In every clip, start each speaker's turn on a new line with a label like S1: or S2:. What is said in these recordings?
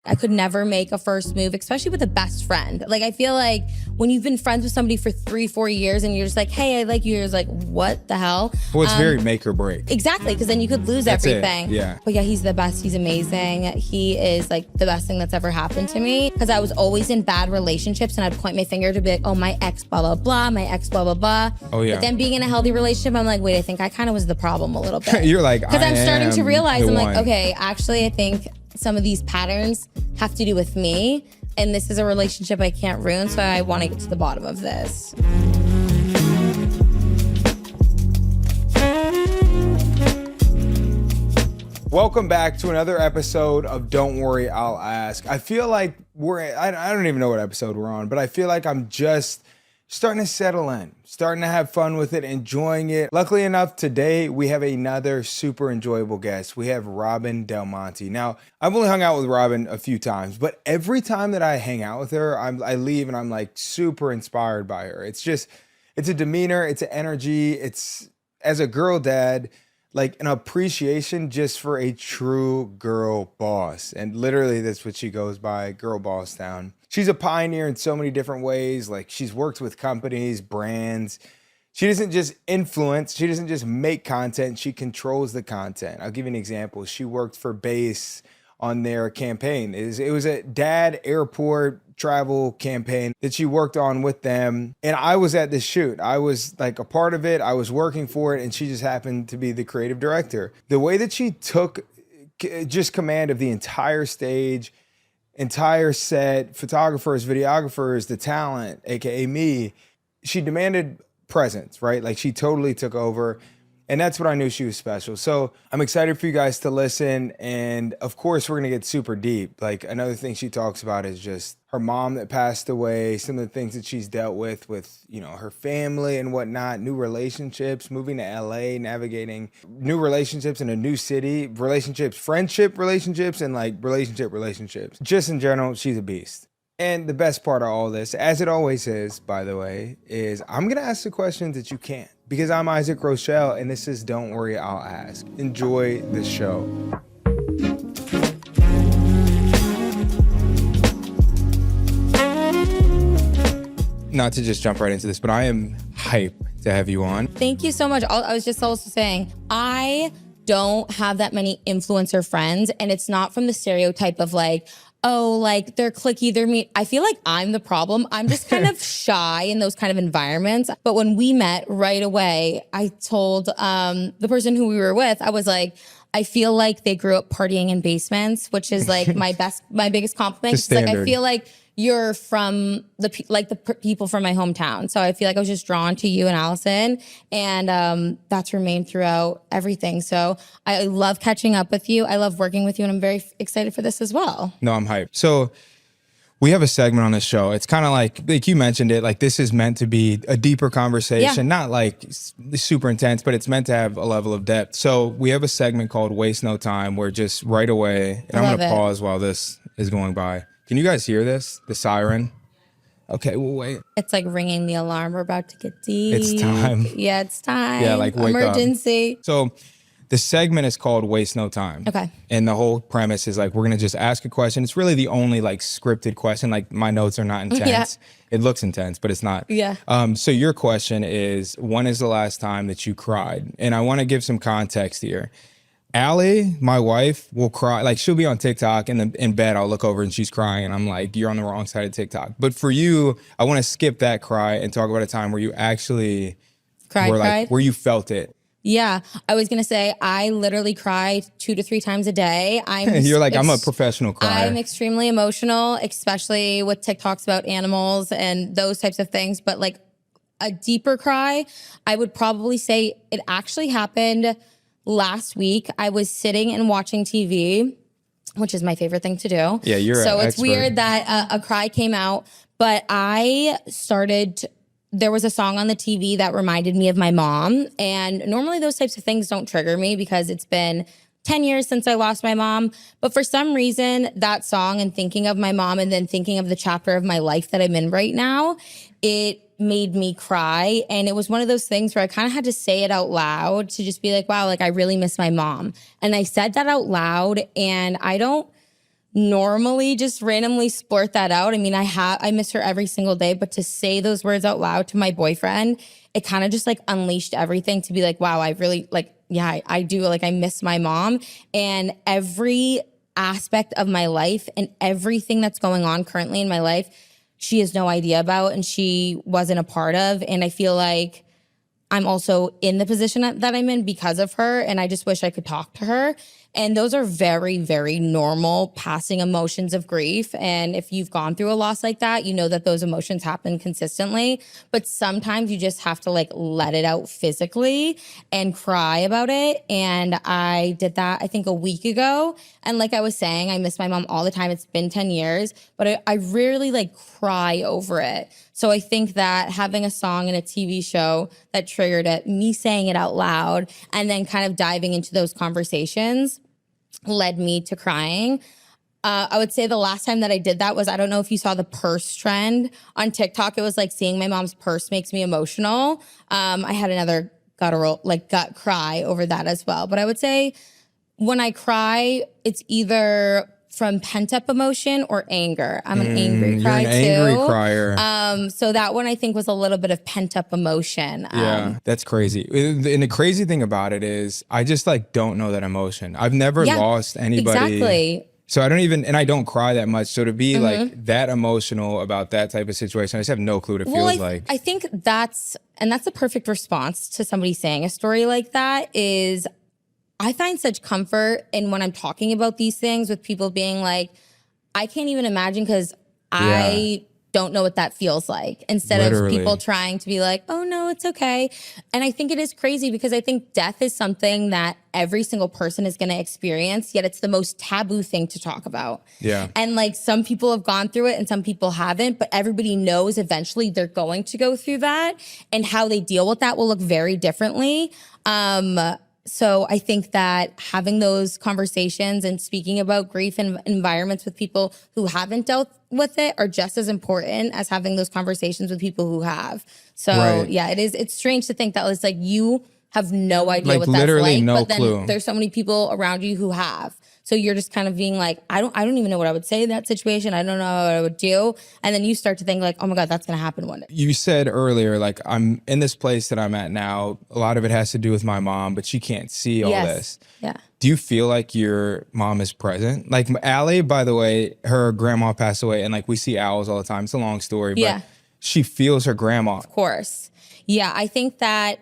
S1: I could never make a first move, especially with a best friend. Like, I feel like when you've been friends with somebody for 3-4 years and you're just like, hey, I like you, you're just like, what the hell?
S2: Well, it's very make or break.
S1: Exactly, because then you could lose everything.
S2: Yeah.
S1: But yeah, he's the best. He's amazing. He is like the best thing that's ever happened to me, because I was always in bad relationships and I'd point my finger to be like, oh, my ex, blah, blah, blah, my ex, blah, blah, blah.
S2: Oh, yeah.
S1: But then being in a healthy relationship, I'm like, wait, I think I kind of was the problem a little bit.
S2: You're like,
S1: because I'm starting to realize, I'm like,
S2: one.
S1: okay, actually, I think some of these patterns have to do with me, and this is a relationship I can't ruin, so I want to get to the bottom of this.
S2: Welcome back to another episode of Don't Worry, I'll Ask. I feel like I don't even know what episode we're on, but I feel like I'm just starting to settle in, starting to have fun with it, enjoying it. Luckily enough, today we have another super enjoyable guest. We have Robyn Delmonte. Now, I've only hung out with Robyn a few times, but every time that I hang out with her, I leave and I'm like super inspired by her. It's a demeanor, it's an energy, it's, as a girl dad, like an appreciation just for a true girl boss. And literally that's what she goes by, Girl Boss Town. She's a pioneer in so many different ways. Like, she's worked with companies, brands. She doesn't just influence, she doesn't just make content, she controls the content. I'll give you an example. She worked for Base on their campaign. It was a dad airport travel campaign that she worked on with them. And I was at this shoot. I was like a part of it. I was working for it, and she just happened to be the creative director. The way that she took just command of the entire stage, entire set, photographers, videographers, the talent, AKA me, she demanded presence, right? Like, she totally took over. And that's what I knew she was special. So I'm excited for you guys to listen. And of course, we're going to get super deep. Like, another thing she talks about is just her mom that passed away, some of the things that she's dealt with, you know, her family and whatnot, new relationships, moving to LA, navigating new relationships in a new city, relationships, friendship relationships, and like relationships. Just in general, she's a beast. And the best part of all this, as it always is, by the way, is I'm going to ask the questions that you can't. Because I'm Isaac Rochelle, and this is Don't Worry, I'll Ask. Enjoy the show. Not to just jump right into this, but I am hyped to have you on.
S1: Thank you so much. I was just also saying, I don't have that many influencer friends, and it's not from the stereotype of like, oh, like they're cliquey, they're mean. I feel like I'm the problem. I'm just kind of shy in those kind of environments. But when we met right away, I told the person who we were with, I was like, I feel like they grew up partying in basements, which is like my biggest compliment. It's like, I feel like you're from the people from my hometown. So I feel like I was just drawn to you and Allison, and that's remained throughout everything. So I love catching up with you. I love working with you, and I'm very excited for this as well.
S2: No, I'm hyped. So we have a segment on this show. It's kind of like you mentioned it, like this is meant to be a deeper conversation, not like super intense, but it's meant to have a level of depth. So we have a segment called Waste No Time, where just right away, and I'm going to pause while this is going by. Can you guys hear this? The siren? Okay, we'll wait.
S1: It's like ringing the alarm. We're about to get deep.
S2: It's time.
S1: Yeah, it's time.
S2: Yeah, like wake
S1: emergency.
S2: Up. So the segment is called Waste No Time.
S1: Okay.
S2: And the whole premise is like, we're going to just ask a question. It's really the only like scripted question. Like, my notes are not intense. Yeah. It looks intense, but it's not.
S1: Yeah.
S2: So your question is, when is the last time that you cried? And I want to give some context here. Allie, my wife, will cry. Like, she'll be on TikTok and in bed, I'll look over and she's crying. And I'm like, you're on the wrong side of TikTok. But for you, I want to skip that cry and talk about a time where you actually cried, where you felt it.
S1: Yeah, I was gonna say, I literally cry 2 to 3 times a day.
S2: You're like, I'm a professional crier.
S1: I'm extremely emotional, especially with TikToks about animals and those types of things. But like a deeper cry, I would probably say it actually happened last week. I was sitting and watching TV, which is my favorite thing to do.
S2: Yeah, you're
S1: so
S2: an
S1: it's
S2: expert.
S1: Weird that a cry came out, but there was a song on the TV that reminded me of my mom. And normally those types of things don't trigger me because it's been 10 years since I lost my mom. But for some reason, that song and thinking of my mom and then thinking of the chapter of my life that I'm in right now, it made me cry. And it was one of those things where I kind of had to say it out loud to just be like, wow, like I really miss my mom. And I said that out loud, and I don't normally just randomly splurt that out. I mean, I miss her every single day, but to say those words out loud to my boyfriend, it kind of just like unleashed everything to be like, wow, I really like, yeah, I do. Like, I miss my mom, and every aspect of my life and everything that's going on currently in my life, she has no idea about and she wasn't a part of. And I feel like I'm also in the position that I'm in because of her, and I just wish I could talk to her. And those are very, very normal passing emotions of grief. And if you've gone through a loss like that, you know that those emotions happen consistently. But sometimes you just have to like let it out physically and cry about it. And I did that, I think, a week ago. And like I was saying, I miss my mom all the time. It's been 10 years, but I rarely like cry over it. So I think that having a song and a TV show that triggered it, me saying it out loud, and then kind of diving into those conversations led me to crying. I would say the last time that I did that was, I don't know if you saw the purse trend on TikTok. It was like, seeing my mom's purse makes me emotional. I had another gut cry over that as well. But I would say when I cry, it's either from pent-up emotion or anger. I'm an angry cry too.
S2: You're an angry crier.
S1: So that one I think was a little bit of pent-up emotion.
S2: Yeah, that's crazy. And the crazy thing about it is I just like don't know that emotion. I've never lost anybody.
S1: Exactly.
S2: So I don't even, and I don't cry that much. So to be like that emotional about that type of situation, I just have no clue what it feels like.
S1: I think that's the perfect response to somebody saying a story like that is, I find such comfort in when I'm talking about these things with people being like, I can't even imagine because I don't know what that feels like, instead of people trying to be like, oh no, it's okay. And I think it is crazy because I think death is something that every single person is going to experience, yet it's the most taboo thing to talk about.
S2: Yeah.
S1: And like, some people have gone through it and some people haven't, but everybody knows eventually they're going to go through that, and how they deal with that will look very differently. So I think that having those conversations and speaking about grief in environments with people who haven't dealt with it are just as important as having those conversations with people who have. So yeah, it's strange to think that it's like you have no idea what that's like,
S2: no
S1: but then
S2: clue.
S1: There's so many people around you who have. So you're just kind of being like, I don't even know what I would say in that situation. I don't know what I would do. And then you start to think like, oh my God, that's going to happen one day.
S2: You said earlier, like, I'm in this place that I'm at now. A lot of it has to do with my mom, but she can't see all this.
S1: Yeah.
S2: Do you feel like your mom is present? Like Allie, by the way, her grandma passed away, and like we see owls all the time. It's a long story, but she feels her grandma.
S1: Of course. Yeah, I think that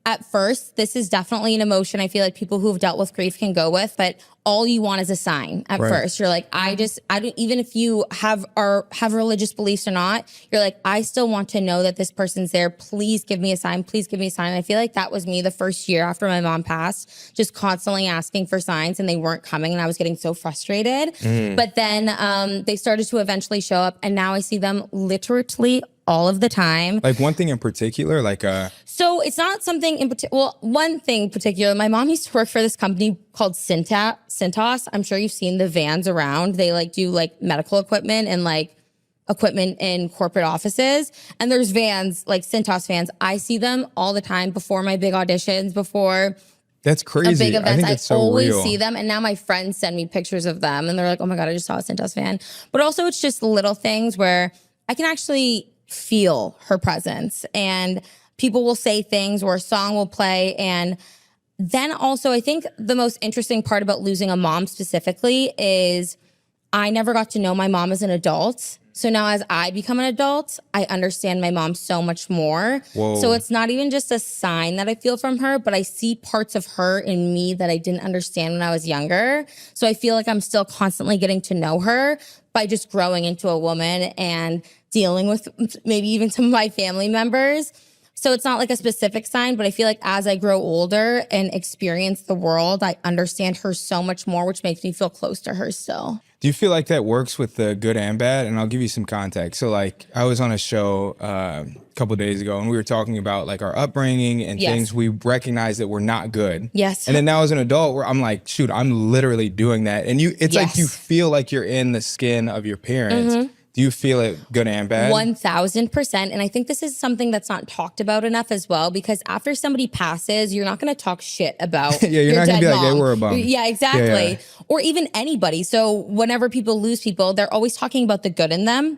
S1: at first, this is definitely an emotion I feel like people who have dealt with grief can go with, but all you want is a sign at first. You're like, I don't, even if you have religious beliefs or not, you're like, I still want to know that this person's there. Please give me a sign. Please give me a sign. And I feel like that was me the first year after my mom passed, just constantly asking for signs and they weren't coming, and I was getting so frustrated. But then they started to eventually show up, and now I see them literally all of the time.
S2: Like one thing in particular, like
S1: So it's not something in particular. Well, one thing in particular, my mom used to work for this company called Cintas. I'm sure you've seen the vans around. They like do like medical equipment and like equipment in corporate offices. And there's vans, like Cintas vans. I see them all the time before my big auditions, before
S2: that's crazy.
S1: big events.
S2: I think it's so
S1: always
S2: real.
S1: see them. And now my friends send me pictures of them and they're like, oh my God, I just saw a Cintas van. But also it's just little things where I can actually feel her presence, and people will say things or a song will play. And then also I think the most interesting part about losing a mom specifically is I never got to know my mom as an adult. So now as I become an adult, I understand my mom so much more.
S2: Whoa.
S1: So it's not even just a sign that I feel from her, but I see parts of her in me that I didn't understand when I was younger. So I feel like I'm still constantly getting to know her by just growing into a woman and dealing with maybe even some of my family members. So it's not like a specific sign, but I feel like as I grow older and experience the world, I understand her so much more, which makes me feel close to her still.
S2: Do you feel like that works with the good and bad? And I'll give you some context. So like I was on a show a couple of days ago and we were talking about like our upbringing and things we recognize that were not good.
S1: Yes.
S2: And then now as an adult where I'm like, shoot, I'm literally doing that. And it's like you feel like you're in the skin of your parents. Do you feel it good and bad?
S1: 1000%. And I think this is something that's not talked about enough as well, because after somebody passes, you're not going to talk shit about
S2: Yeah, you're
S1: your
S2: not gonna
S1: dead
S2: be like,
S1: mom.
S2: "Hey, we're a bum."
S1: Yeah, exactly.
S2: Yeah.
S1: Or even anybody. So whenever people lose people, they're always talking about the good in them.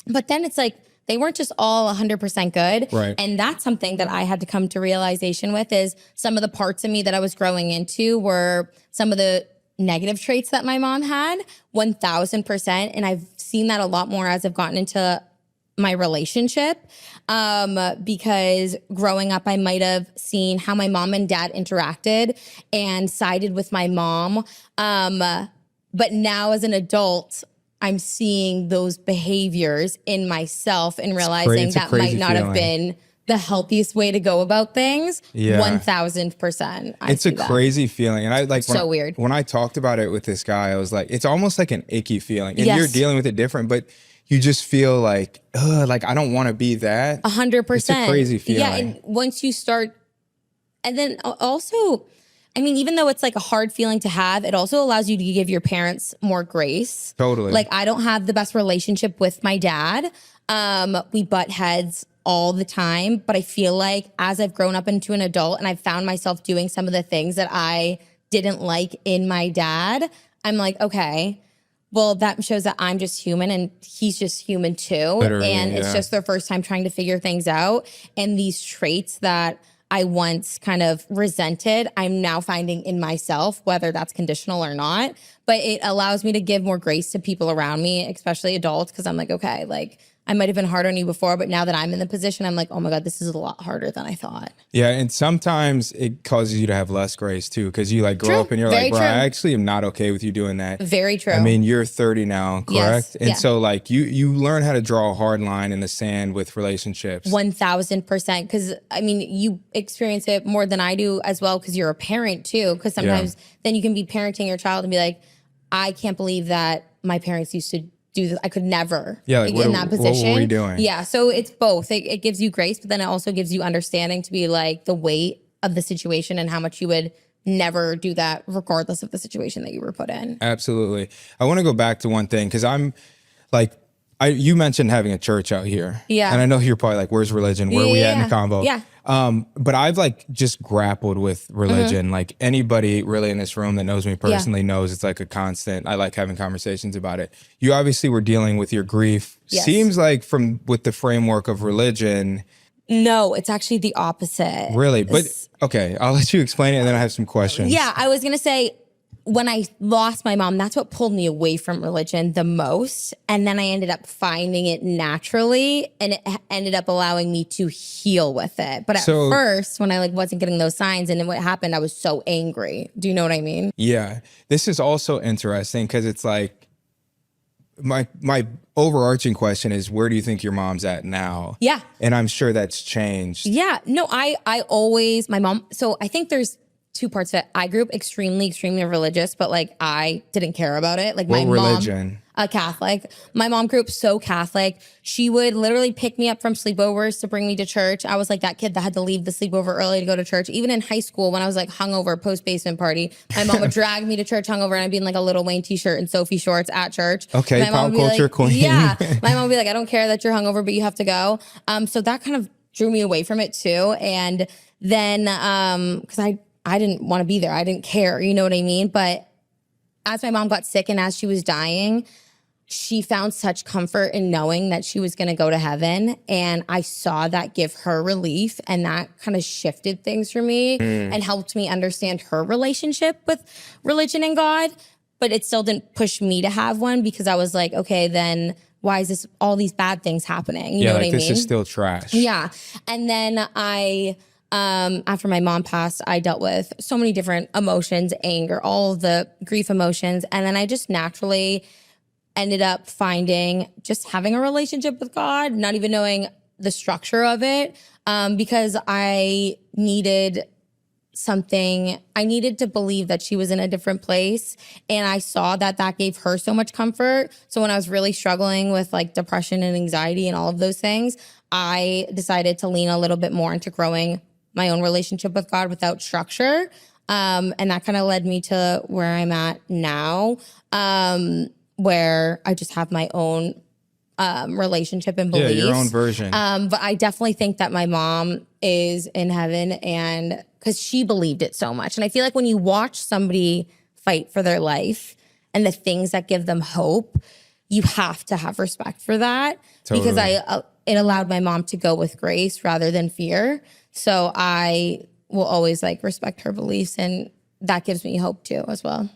S1: But then it's like, they weren't just all 100% good.
S2: Right.
S1: And that's something that I had to come to realization with, is some of the parts of me that I was growing into were some of the negative traits that my mom had, 1000%. And I've seen that a lot more as I've gotten into my relationship, because growing up, I might have seen how my mom and dad interacted and sided with my mom. But now as an adult, I'm seeing those behaviors in myself and realizing
S2: it's a
S1: that might
S2: crazy
S1: not have
S2: feeling.
S1: been the healthiest way to go about things.
S2: Yeah.
S1: 1000%.
S2: It's a crazy feeling. And I like
S1: So weird.
S2: When I talked about it with this guy, I was like, it's almost like an icky feeling. And
S1: Yes.
S2: you're dealing with it different, but you just feel like, like I don't want to be that.
S1: 100%.
S2: It's a crazy feeling.
S1: Yeah, and once you start, and then also, I mean, even though it's like a hard feeling to have, it also allows you to give your parents more grace.
S2: Totally.
S1: Like, I don't have the best relationship with my dad. We butt heads all the time, but I feel like as I've grown up into an adult and I've found myself doing some of the things that I didn't like in my dad, I'm like, okay, well, that shows that I'm just human and he's just human too.
S2: Literally,
S1: and it's
S2: yeah.
S1: just their first time trying to figure things out. And these traits that I once kind of resented, I'm now finding in myself, whether that's conditional or not. But it allows me to give more grace to people around me, especially adults, because I'm like, okay, like, I might have been hard on you before, but now that I'm in the position, I'm like, oh my God, this is a lot harder than I thought.
S2: Yeah, and sometimes it causes you to have less grace too, because you like grow
S1: True.
S2: up and you're
S1: Very
S2: like, bro,
S1: true.
S2: I actually am not okay with you doing that.
S1: Very true.
S2: I mean, you're 30 now, correct?
S1: Yes,
S2: And
S1: yeah.
S2: so like you learn how to draw a hard line in the sand with relationships.
S1: 1000%. Because I mean, you experience it more than I do as well, because you're a parent too. Because sometimes then you can be parenting your child and be like, I can't believe that my parents used to do this. I could never
S2: like,
S1: in that position.
S2: What were we doing?
S1: Yeah. So it's both. It gives you grace, but then it also gives you understanding to be like the weight of the situation and how much you would never do that regardless of the situation that you were put in.
S2: Absolutely. I want to go back to one thing, because I'm like, you mentioned having a church out here.
S1: Yeah.
S2: And I know you're probably like, where's religion? Where are we at in the convo?
S1: Yeah.
S2: But I've like just grappled with religion. Like anybody really in this room that knows me personally knows it's like a constant. I like having conversations about it. You obviously were dealing with your grief.
S1: Yes.
S2: Seems like with the framework of religion.
S1: No, it's actually the opposite.
S2: Really? But okay, I'll let you explain it and then I have some questions.
S1: Yeah, I was going to say, when I lost my mom, that's what pulled me away from religion the most. And then I ended up finding it naturally, and it ended up allowing me to heal with it. But at first, when I like wasn't getting those signs and then what happened, I was so angry. Do you know what I mean?
S2: Yeah. This is also interesting because it's like my overarching question is, where do you think your mom's at now?
S1: Yeah.
S2: And I'm sure that's changed.
S1: Yeah. No, I always, my mom, so I think there's two parts of it. I grew up extremely, extremely religious, but like I didn't care about it. Like my
S2: religion?
S1: mom, a Catholic. My mom grew up so Catholic. She would literally pick me up from sleepovers to bring me to church. I was like that kid that had to leave the sleepover early to go to church. Even in high school, when I was like hungover post basement party, my mom would drag me to church hungover, and I'd be in like a Lil Wayne t-shirt and Sophie shorts at church.
S2: Okay,
S1: my mom
S2: pop
S1: would be
S2: culture
S1: like,
S2: queen.
S1: Yeah, my mom would be like, I don't care that you're hungover, but you have to go. So that kind of drew me away from it too. And then because I didn't want to be there. I didn't care. You know what I mean? But as my mom got sick and as she was dying, she found such comfort in knowing that she was going to go to heaven. And I saw that give her relief. And that kind of shifted things for me and helped me understand her relationship with religion and God. But it still didn't push me to have one, because I was like, okay, then why is this all these bad things happening? You know what I mean?
S2: This is still trash.
S1: Yeah. And then after my mom passed, I dealt with so many different emotions, anger, all of the grief emotions. And then I just naturally ended up having a relationship with God, not even knowing the structure of it, because I needed something. I needed to believe that she was in a different place. And I saw that gave her so much comfort. So when I was really struggling with like depression and anxiety and all of those things, I decided to lean a little bit more into growing my own relationship with God without structure. And that kind of led me to where I'm at now, where I just have my own relationship and beliefs.
S2: Yeah, your own version.
S1: But I definitely think that my mom is in heaven, and because she believed it so much. And I feel like when you watch somebody fight for their life and the things that give them hope, you have to have respect for that.
S2: Totally.
S1: Because it allowed my mom to go with grace rather than fear. So I will always like respect her beliefs, and that gives me hope too as well.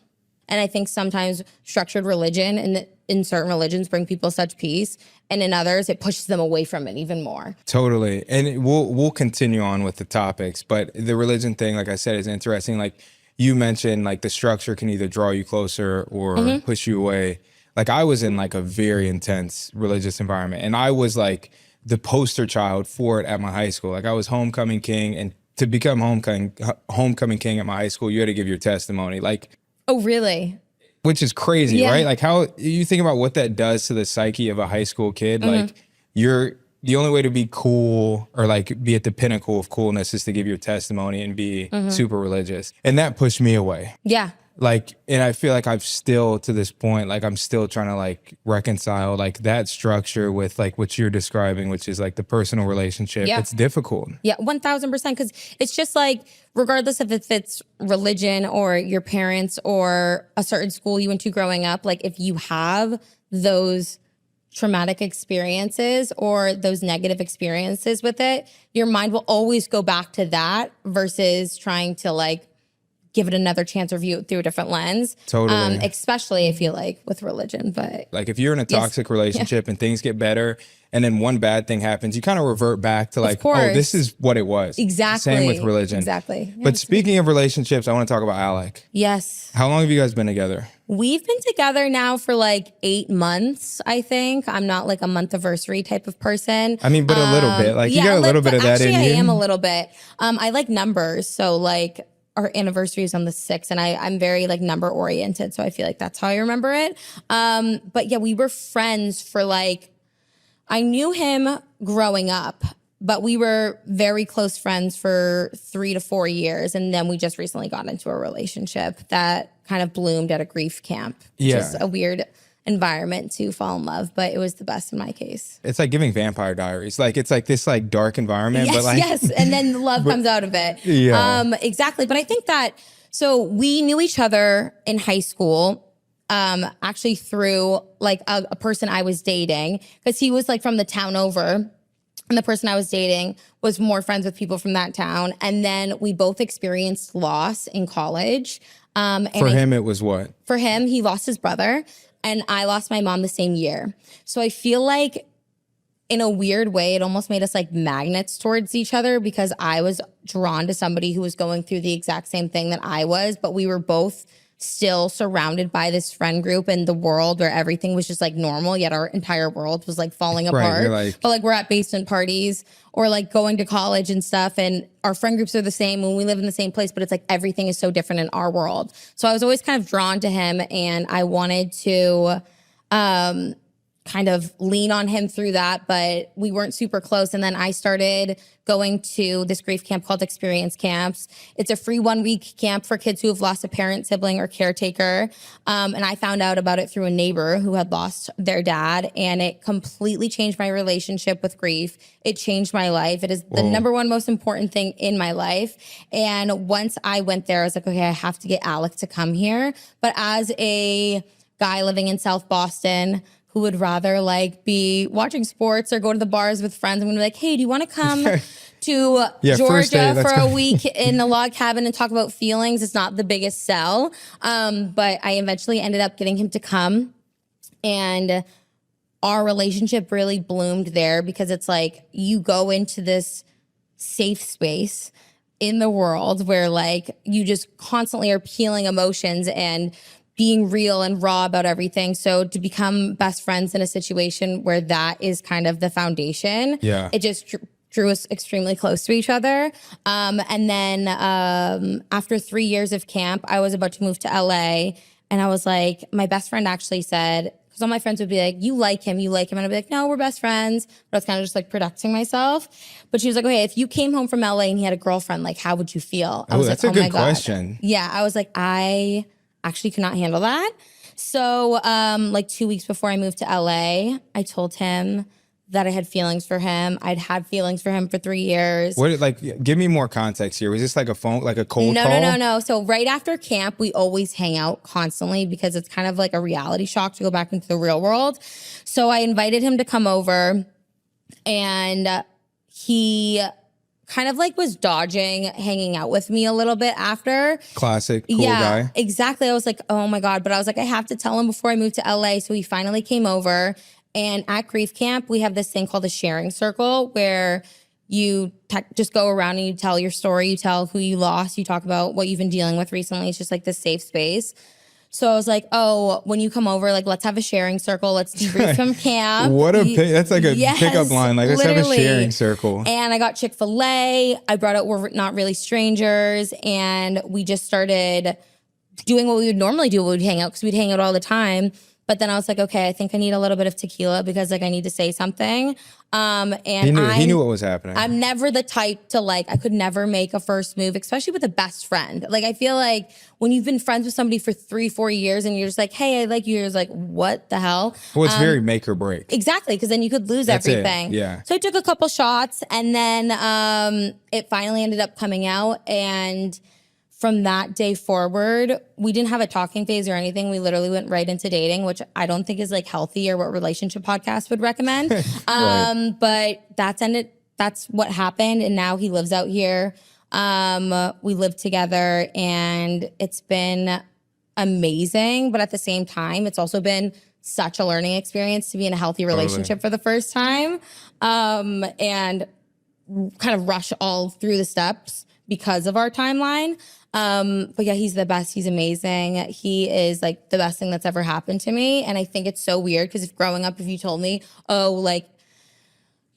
S1: And I think sometimes structured religion and in certain religions bring people such peace, and in others it pushes them away from it even more.
S2: Totally. And we'll continue on with the topics, but the religion thing, like I said, is interesting. Like you mentioned, like the structure can either draw you closer or push you away. Like I was in like a very intense religious environment, and I was like the poster child for it at my high school. Like I was homecoming king, and to become homecoming king at my high school, you had to give your testimony. Like,
S1: oh, really?
S2: Which is crazy,
S1: Yeah.
S2: right? Like how you think about what that does to the psyche of a high school kid. Like you're the only way to be cool or like be at the pinnacle of coolness is to give your testimony and be super religious. And that pushed me away.
S1: Yeah.
S2: Like, and I feel like I've still to this point, like I'm still trying to like reconcile like that structure with like what you're describing, which is like the personal relationship.
S1: Yeah.
S2: It's difficult.
S1: Yeah, 1000%. Because it's just like, regardless of if it's religion or your parents or a certain school you went to growing up, like if you have those traumatic experiences or those negative experiences with it, your mind will always go back to that versus trying to like give it another chance or view it through a different lens.
S2: Totally.
S1: Especially I feel like with religion, but
S2: like if you're in a toxic relationship and things get better and then one bad thing happens, you kind of revert back to like, oh, this is what it was.
S1: Exactly.
S2: Same with religion.
S1: Exactly. Yeah,
S2: but speaking of relationships, I want to talk about Alec.
S1: yes.
S2: How long have you guys been together?
S1: We've been together now for like 8 months, I think. I'm not like a month anniversary type of person.
S2: I mean, but a little bit. Like you got a little bit of that
S1: actually,
S2: in you.
S1: I am a little bit. I like numbers. So like our anniversary is on the 6th, and I'm very like number oriented. So I feel like that's how I remember it. But yeah, we were friends for like, I knew him growing up, but we were very close friends for 3 to 4 years. And then we just recently got into a relationship that kind of bloomed at a grief camp.
S2: Yeah.
S1: Just a weird environment to fall in love, but it was the best in my case.
S2: It's like giving Vampire Diaries. Like it's like this like dark environment,
S1: Yes,
S2: but like
S1: yes. And then the love comes out of it.
S2: Yeah.
S1: Exactly. But I think that, so we knew each other in high school, actually through like a person I was dating, because he was like from the town over. And the person I was dating was more friends with people from that town. And then we both experienced loss in college.
S2: for him, it was what?
S1: For him, he lost his brother, and I lost my mom the same year. So I feel like in a weird way, it almost made us like magnets towards each other, because I was drawn to somebody who was going through the exact same thing that I was, but we were both still surrounded by this friend group in the world where everything was just like normal, yet our entire world was like falling apart. But like we're at basement parties or like going to college and stuff, and our friend groups are the same when we live in the same place, but it's like everything is so different in our world. So I was always kind of drawn to him, and I wanted to kind of lean on him through that, but we weren't super close. And then I started going to this grief camp called Experience Camps. It's a free 1-week camp for kids who have lost a parent, sibling, or caretaker. And I found out about it through a neighbor who had lost their dad, and it completely changed my relationship with grief. It changed my life. It is the number one most important thing in my life. And once I went there, I was like, okay, I have to get Alec to come here. But as a guy living in South Boston who would rather like be watching sports or go to the bars with friends, I'm gonna be like, hey, do you want to come to Georgia for a week in a log cabin and talk about feelings? It's not the biggest sell. But I eventually ended up getting him to come, and our relationship really bloomed there, because it's like you go into this safe space in the world where like you just constantly are peeling emotions and being real and raw about everything. So to become best friends in a situation where that is kind of the foundation, it just drew us extremely close to each other. And then after 3 years of camp, I was about to move to LA, and I was like, my best friend actually said, because all my friends would be like, you like him. And I'd be like, no, we're best friends. But I was kind of just like protecting myself. But she was like, okay, if you came home from LA and he had a girlfriend, like, how would you feel? I was
S2: that's
S1: like,
S2: a good question.
S1: Yeah, I was like, I actually could not handle that. So like 2 weeks before I moved to LA, I told him that I had feelings for him. I'd had feelings for him for 3 years.
S2: What, like, give me more context here. Was this like a phone, like a cold call?
S1: No. So right after camp, we always hang out constantly because it's kind of like a reality shock to go back into the real world. So I invited him to come over, and he kind of like was dodging hanging out with me a little bit after.
S2: Classic, cool guy.
S1: Exactly. I was like, oh my God. But I was like, I have to tell him before I move to LA. So he finally came over. And at grief camp, we have this thing called a sharing circle where you just go around and you tell your story, you tell who you lost, you talk about what you've been dealing with recently. It's just like this safe space. So I was like, oh, when you come over, like, let's have a sharing circle. Let's debrief from camp.
S2: That's like a pickup line. Like, let's have a sharing circle.
S1: And I got Chick-fil-A. I brought out We're Not Really Strangers. And we just started doing what we would normally do when we'd hang out, because we'd hang out all the time. But then I was like, okay, I think I need a little bit of tequila because like I need to say something. And
S2: he knew what was happening.
S1: I'm never the type to like, I could never make a first move, especially with a best friend. Like, I feel like when you've been friends with somebody for 3-4 years and you're just like, hey, I like you, you're just like, what the hell?
S2: Well, it's very make or break.
S1: Exactly, because then you could lose everything.
S2: Yeah.
S1: So I took a couple shots, and then it finally ended up coming out. And from that day forward, we didn't have a talking phase or anything. We literally went right into dating, which I don't think is like healthy or what relationship podcasts would recommend.
S2: Right.
S1: But that's what happened. And now he lives out here. We live together, and it's been amazing. But at the same time, it's also been such a learning experience to be in a healthy relationship for the first time, and kind of rush all through the steps because of our timeline. But yeah, he's the best. He's amazing. He is like the best thing that's ever happened to me. And I think it's so weird because if growing up, if you told me, oh, like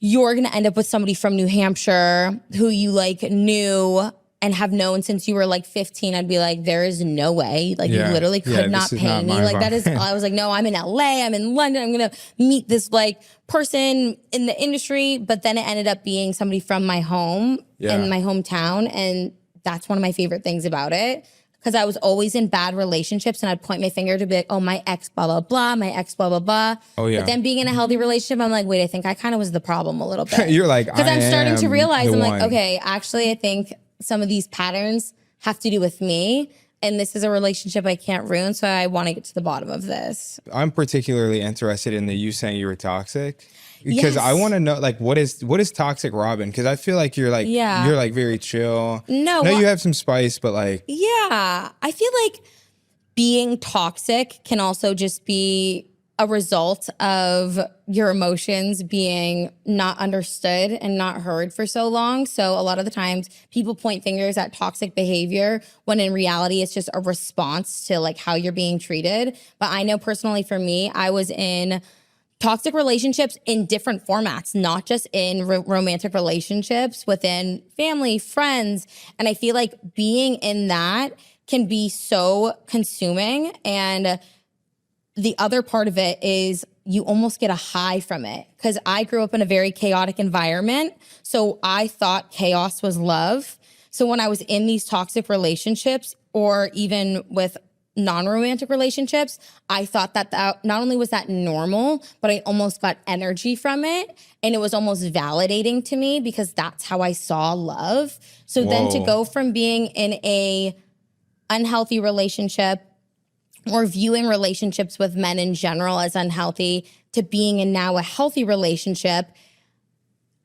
S1: you're going to end up with somebody from New Hampshire who you like knew and have known since you were like 15, I'd be like, there is no way. Like you literally could not pay me. Like that is, I was like, no, I'm in LA, I'm in London, I'm going to meet this like person in the industry. But then it ended up being somebody from my home in my hometown. And that's one of my favorite things about it. Because I was always in bad relationships and I'd point my finger to be like, oh, my ex, blah, blah, blah, my ex, blah, blah, blah.
S2: Oh, yeah.
S1: But then being in a healthy relationship, I'm like, wait, I think I kind of was the problem a little bit.
S2: You're like,
S1: because I'm starting to realize, I'm like,
S2: one.
S1: okay, actually, I think some of these patterns have to do with me. And this is a relationship I can't ruin. So I want to get to the bottom of this.
S2: I'm particularly interested in you saying you were toxic. Because I want to know, like, what is toxic Robyn? Because I feel like you're like, you're like very chill. No, you have some spice, but like.
S1: Yeah, I feel like being toxic can also just be a result of your emotions being not understood and not heard for so long. So a lot of the times people point fingers at toxic behavior when in reality it's just a response to like how you're being treated. But I know personally for me, I was in toxic relationships in different formats, not just in romantic relationships, within family, friends. And I feel like being in that can be so consuming. And the other part of it is you almost get a high from it. Because I grew up in a very chaotic environment. So I thought chaos was love. So when I was in these toxic relationships, or even with non-romantic relationships, I thought that not only was that normal, but I almost got energy from it. And it was almost validating to me because that's how I saw love. So then to go from being in a unhealthy relationship or viewing relationships with men in general as unhealthy to being in now a healthy relationship,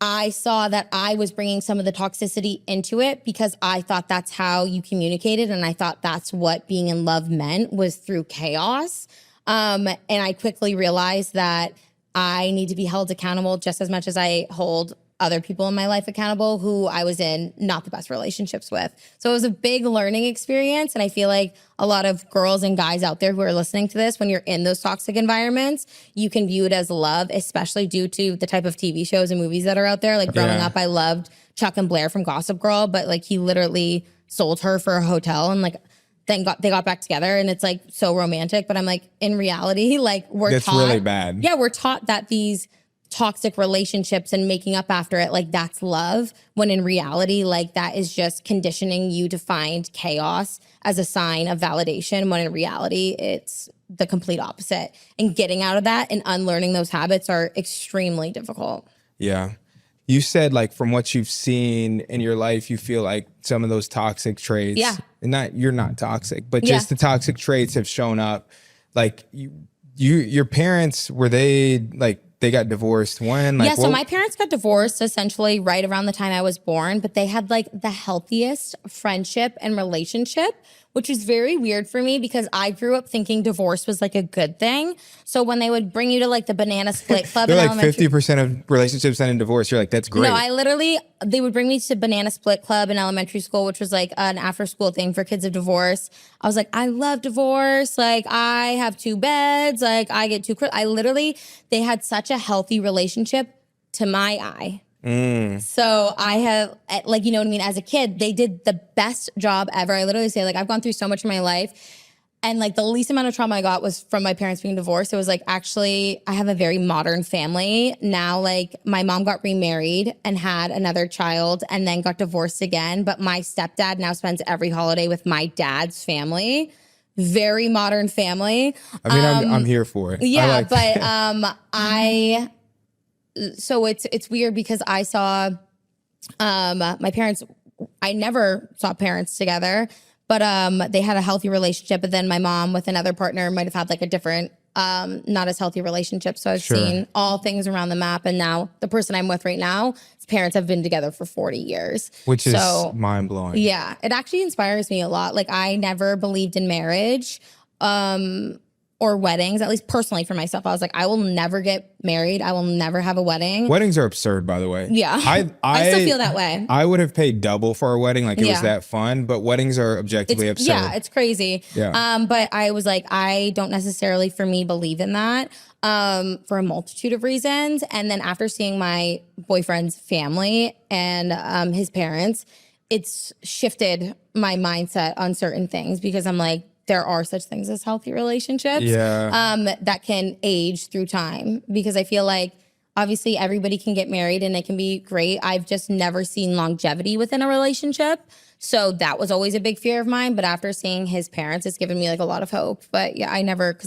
S1: I saw that I was bringing some of the toxicity into it because I thought that's how you communicated. And I thought that's what being in love meant, was through chaos. And I quickly realized that I need to be held accountable just as much as I hold other people in my life accountable who I was in not the best relationships with. So it was a big learning experience. And I feel like a lot of girls and guys out there who are listening to this, when you're in those toxic environments, you can view it as love, especially due to the type of TV shows and movies that are out there. Like growing up, I loved Chuck and Blair from Gossip Girl, but like he literally sold her for a hotel and like then they got back together, and it's like so romantic. But I'm like, in reality, like that's
S2: really bad.
S1: Yeah, we're taught that these toxic relationships and making up after it, like that's love, when in reality, like that is just conditioning you to find chaos as a sign of validation, when in reality it's the complete opposite. And getting out of that and unlearning those habits are extremely difficult.
S2: Yeah. You said like from what you've seen in your life, you feel like some of those toxic traits, and you're not toxic, but just the toxic traits have shown up. Like your parents, were they like, they got divorced when? Like,
S1: so my parents got divorced essentially right around the time I was born, but they had like the healthiest friendship and relationship, which is very weird for me because I grew up thinking divorce was like a good thing. So when they would bring you to like the banana split club,
S2: they're like 50% of relationships end in divorce. You're like, that's great.
S1: No, they would bring me to banana split club in elementary school, which was like an after school thing for kids of divorce. I was like, I love divorce. Like I have 2 beds. Like I get 2. They had such a healthy relationship to my eye. So I have, like, you know what I mean? As a kid, they did the best job ever. I literally say, like, I've gone through so much in my life. And like the least amount of trauma I got was from my parents being divorced. It was like, actually, I have a very modern family. Now, like my mom got remarried and had another child and then got divorced again. But my stepdad now spends every holiday with my dad's family. Very modern family.
S2: I mean, I'm here for it.
S1: Yeah, so it's weird because I saw my parents, I never saw parents together, but they had a healthy relationship. But then my mom with another partner might have had like a different, not as healthy relationship. So I've seen all things around the map. And now the person I'm with right now, his parents have been together for 40 years.
S2: Which is mind blowing.
S1: Yeah, it actually inspires me a lot. Like I never believed in marriage. Or weddings, at least personally for myself. I was like, I will never get married. I will never have a wedding.
S2: Weddings are absurd, by the way.
S1: Yeah. I still feel that way.
S2: I would have paid double for a wedding. Like it was that fun, but weddings are objectively absurd.
S1: Yeah, it's crazy.
S2: Yeah.
S1: But I was like, I don't necessarily for me believe in that for a multitude of reasons. And then after seeing my boyfriend's family and his parents, it's shifted my mindset on certain things because I'm like, there are such things as healthy relationships that can age through time because I feel like obviously everybody can get married and it can be great. I've just never seen longevity within a relationship. So that was always a big fear of mine. But after seeing his parents, it's given me like a lot of hope. But yeah, I never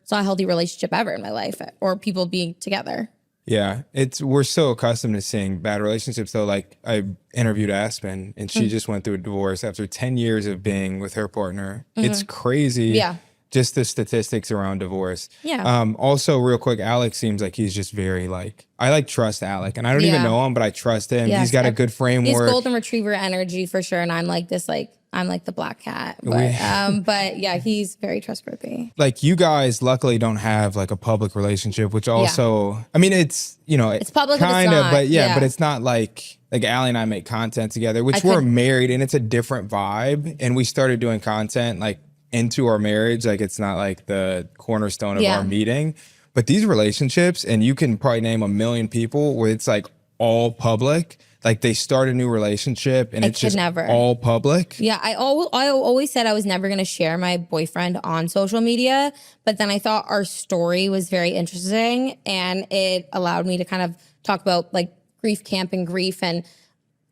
S1: saw a healthy relationship ever in my life or people being together.
S2: Yeah, we're so accustomed to seeing bad relationships though. Like I interviewed Aspen and she just went through a divorce after 10 years of being with her partner. It's crazy.
S1: Yeah.
S2: Just the statistics around divorce.
S1: Yeah.
S2: Also real quick, Alex seems like he's just very like, I like trust Alec and I don't even know him, but I trust him. He's got a good framework.
S1: He's golden retriever energy for sure. And I'm like this, like, I'm like the black cat, but yeah, he's very trustworthy.
S2: Like you guys luckily don't have like a public relationship, which also, I mean, it's, you know,
S1: it's public,
S2: kind of, but
S1: yeah,
S2: but it's not like Allie and I make content together, which we're married and it's a different vibe. And we started doing content like into our marriage. Like it's not like the cornerstone of our meeting, but these relationships, and you can probably name a million people where it's like all public. Like they start a new relationship and it's just all public.
S1: Yeah, I always said I was never going to share my boyfriend on social media, but then I thought our story was very interesting and it allowed me to kind of talk about like grief camp and grief, and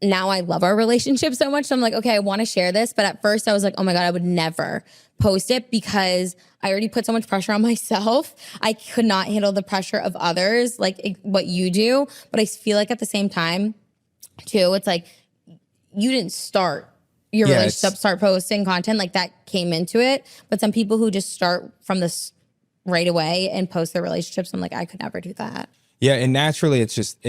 S1: now I love our relationship so much. So I'm like, okay, I want to share this, but at first I was like, oh my God, I would never post it because I already put so much pressure on myself. I could not handle the pressure of others, like what you do, but I feel like at the same time, too, it's like you didn't start your relationship, start posting content, like that came into it. But some people who just start from this right away and post their relationships, I'm like, I could never do that.
S2: Yeah, and naturally it's just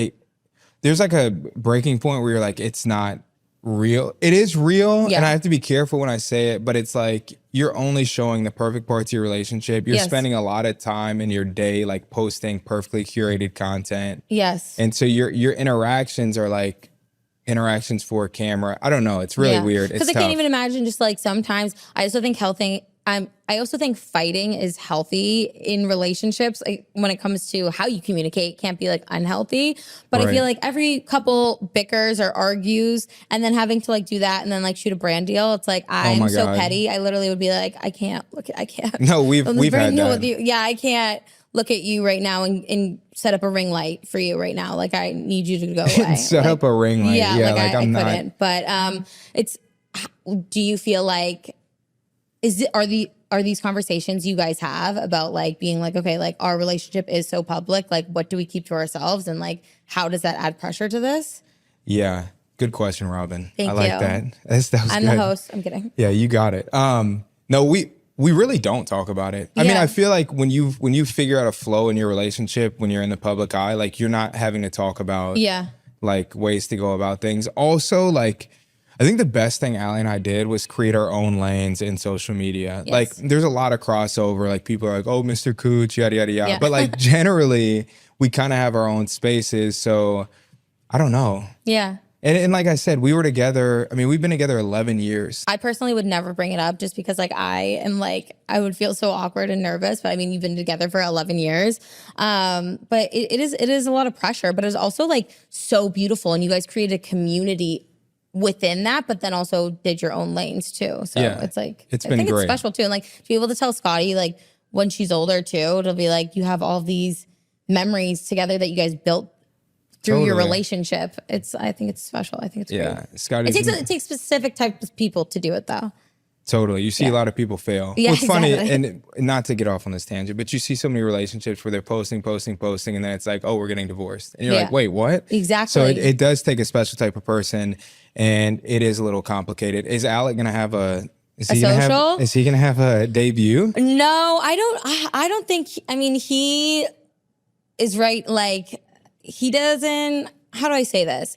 S2: there's like a breaking point where you're like, it's not real. It is real, and I have to be careful when I say it, but it's like you're only showing the perfect parts of your relationship. You're spending a lot of time in your day like posting perfectly curated content.
S1: Yes.
S2: And so your interactions are like interactions for a camera. I don't know. It's really weird.
S1: Because I can't even imagine just like sometimes I also think I also think fighting is healthy in relationships. Like, when it comes to how you communicate, can't be like unhealthy. But I feel like every couple bickers or argues and then having to like do that and then like shoot a brand deal. It's like, I'm so petty. I literally would be like, I can't.
S2: No, we've had that.
S1: Yeah, I can't look at you right now and set up a ring light for you right now. Like I need you to go away.
S2: Set up a ring light.
S1: Yeah, like I couldn't.
S2: Not.
S1: But do you feel like, are these conversations you guys have about like being like, okay, like our relationship is so public, like what do we keep to ourselves, and like how does that add pressure to this?
S2: Yeah. Good question, Robyn.
S1: Thank
S2: I like
S1: you.
S2: that. That was
S1: I'm
S2: good.
S1: the host. I'm kidding.
S2: Yeah, you got it. No, we really don't talk about it. I mean,
S1: Yeah.
S2: I feel like when you figure out a flow in your relationship, when you're in the public eye, like you're not having to talk about
S1: Yeah.
S2: like ways to go about things. Also, like I think the best thing Allie and I did was create our own lanes in social media.
S1: Yes.
S2: Like there's a lot of crossover. Like people are like, oh, Mr. Cooch, yada, yada, yada.
S1: Yeah.
S2: But like generally, we kind of have our own spaces. So I don't know.
S1: Yeah.
S2: And like I said, we were together. I mean, we've been together 11 years.
S1: I personally would never bring it up just because like I would feel so awkward and nervous. But I mean, you've been together for 11 years. But it is a lot of pressure, but it's also like so beautiful. And you guys created a community within that, but then also did your own lanes too. So
S2: Yeah,
S1: it's like,
S2: it's
S1: I
S2: been
S1: think
S2: great.
S1: it's special too. And like to be able to tell Scotty, like when she's older too, it'll be like, you have all these memories together that you guys built through your
S2: Totally.
S1: relationship. I think it's special. I think it's
S2: Yeah,
S1: great.
S2: Scotty's
S1: It takes specific types of people to do it though.
S2: totally. You see a lot of people fail.
S1: Yeah,
S2: What's funny,
S1: exactly.
S2: and not to get off on this tangent, but you see so many relationships where they're posting, and then it's like, oh, we're getting divorced. And you're like,
S1: Yeah.
S2: wait, what?
S1: Exactly.
S2: So it does take a special type of person, and it is a little complicated. Is Alec gonna have is he gonna have a debut?
S1: No, I don't think, I mean, he is right. Like he doesn't, how do I say this?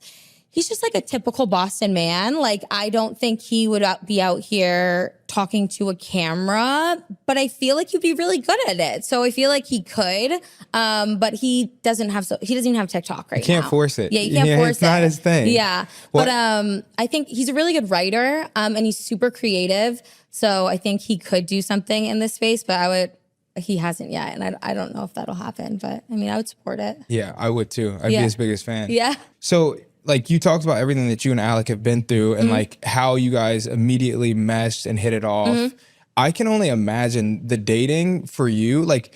S1: He's just like a typical Boston man. Like, I don't think he would be out here talking to a camera, but I feel like he'd be really good at it. So I feel like he could, but he doesn't even have TikTok right now.
S2: Can't force it.
S1: Yeah, you can't force it.
S2: It's not his thing.
S1: Yeah.
S2: Well,
S1: But I think he's a really good writer, and he's super creative. So I think he could do something in this space, but he hasn't yet. And I don't know if that'll happen, but I mean, I would support it.
S2: Yeah, I would too. I'd be his biggest fan.
S1: Yeah.
S2: So like you talked about everything that you and Alec have been through and like how you guys immediately meshed and hit it off. I can only imagine the dating for you. Like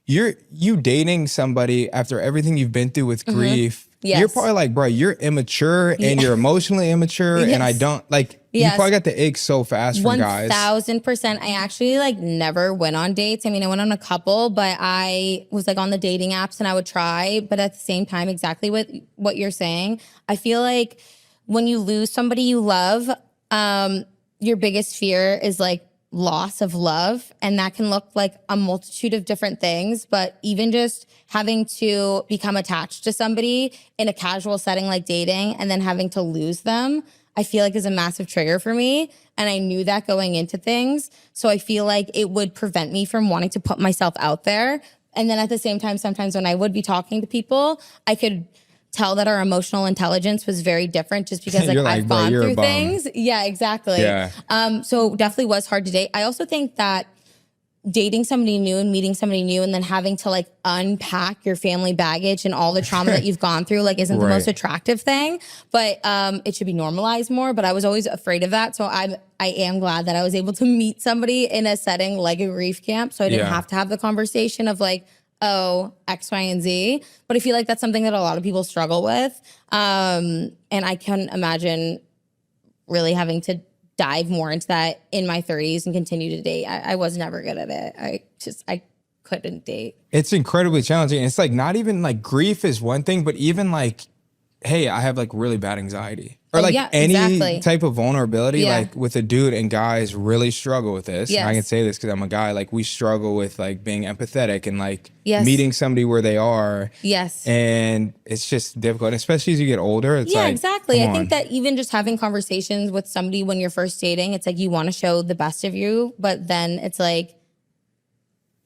S2: you dating somebody after everything you've been through with grief.
S1: Yes.
S2: You're probably like, bro, you're immature and you're emotionally immature. And I don't like, you probably got the ick so fast from guys.
S1: 1000%. I actually like never went on dates. I mean, I went on a couple, but I was like on the dating apps and I would try. But at the same time, exactly what you're saying, I feel like when you lose somebody you love, your biggest fear is like loss of love. And that can look like a multitude of different things. But even just having to become attached to somebody in a casual setting like dating and then having to lose them, I feel like is a massive trigger for me. And I knew that going into things. So I feel like it would prevent me from wanting to put myself out there. And then at the same time, sometimes when I would be talking to people, I could tell that our emotional intelligence was very different just because like I've gone through things. Yeah, exactly.
S2: Yeah.
S1: So definitely was hard to date. I also think that dating somebody new and meeting somebody new and then having to like unpack your family baggage and all the trauma that you've gone through like isn't the most attractive thing, but it should be normalized more. But I was always afraid of that. So I am glad that I was able to meet somebody in a setting like a grief camp. So I didn't have to have the conversation of like, oh, X, Y, and Z. But I feel like that's something that a lot of people struggle with. And I can imagine really having to dive more into that in my 30s and continue to date. I was never good at it. I couldn't date.
S2: It's incredibly challenging. It's like not even like grief is one thing, but even like, hey, I have like really bad anxiety or like any type of vulnerability, like with a dude, and guys really struggle with this.
S1: Yes.
S2: And I can say this because I'm a guy, like we struggle with like being empathetic and like
S1: Yes.
S2: meeting somebody where they are.
S1: Yes.
S2: And it's just difficult, especially as you get older. It's like,
S1: exactly.
S2: come
S1: I think
S2: on.
S1: that even just having conversations with somebody when you're first dating, it's like you want to show the best of you, but then it's like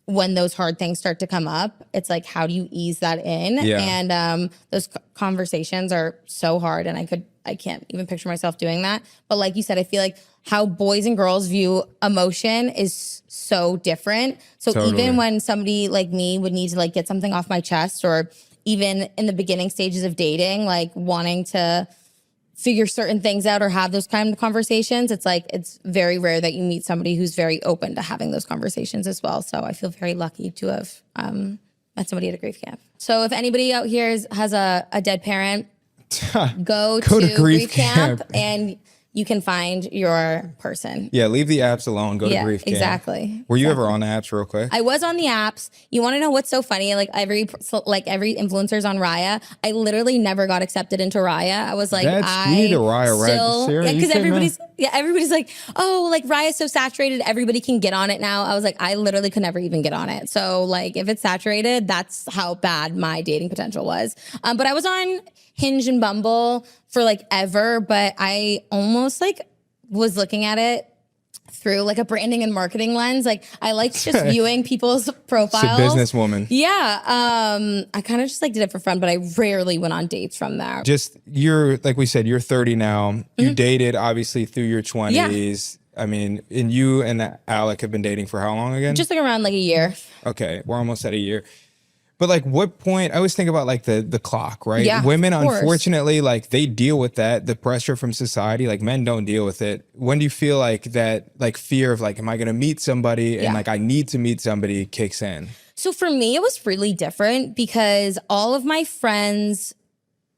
S1: when those hard things start to come up, it's like, how do you ease that in?
S2: Yeah.
S1: And those conversations are so hard, and I can't even picture myself doing that. But like you said, I feel like how boys and girls view emotion is so different. So even when somebody like me would need to like get something off my chest, or even in the beginning stages of dating, like wanting to figure certain things out or have those kind of conversations, it's like it's very rare that you meet somebody who's very open to having those conversations as well. So I feel very lucky to have met somebody at a grief camp. So if anybody out here has a dead parent, go to grief camp and you can find your person.
S2: Yeah, leave the apps alone. Go to
S1: Yeah,
S2: Grief King.
S1: exactly.
S2: Were you ever on the apps real quick?
S1: I was on the apps. You want to know what's so funny? Like every influencer's on Raya. I literally never got accepted into Raya. I was like,
S2: you need a Raya, right? Sarah,
S1: yeah,
S2: you
S1: because
S2: kidding
S1: everybody's like, oh, like Raya's so saturated, everybody can get on it now. I was like, I literally could never even get on it. So like, if it's saturated, that's how bad my dating potential was. But I was on Hinge and Bumble for like ever, but I almost like was looking at it through like a branding and marketing lens. Like I liked just viewing people's profiles.
S2: It's a businesswoman.
S1: Yeah. I kind of just like did it for fun, but I rarely went on dates from there.
S2: Just like we said, you're 30 now. You dated obviously through your 20s. I mean, and you and Alec have been dating for how long again?
S1: Just like around like a year.
S2: Okay. We're almost at a year. But like what point, I always think about like the clock, right?
S1: Yeah,
S2: Women,
S1: of course.
S2: unfortunately, like they deal with that, the pressure from society, like men don't deal with it. When do you feel like that, like fear of like, am I going to meet somebody? And like, I need to meet somebody kicks in.
S1: So for me, it was really different because all of my friends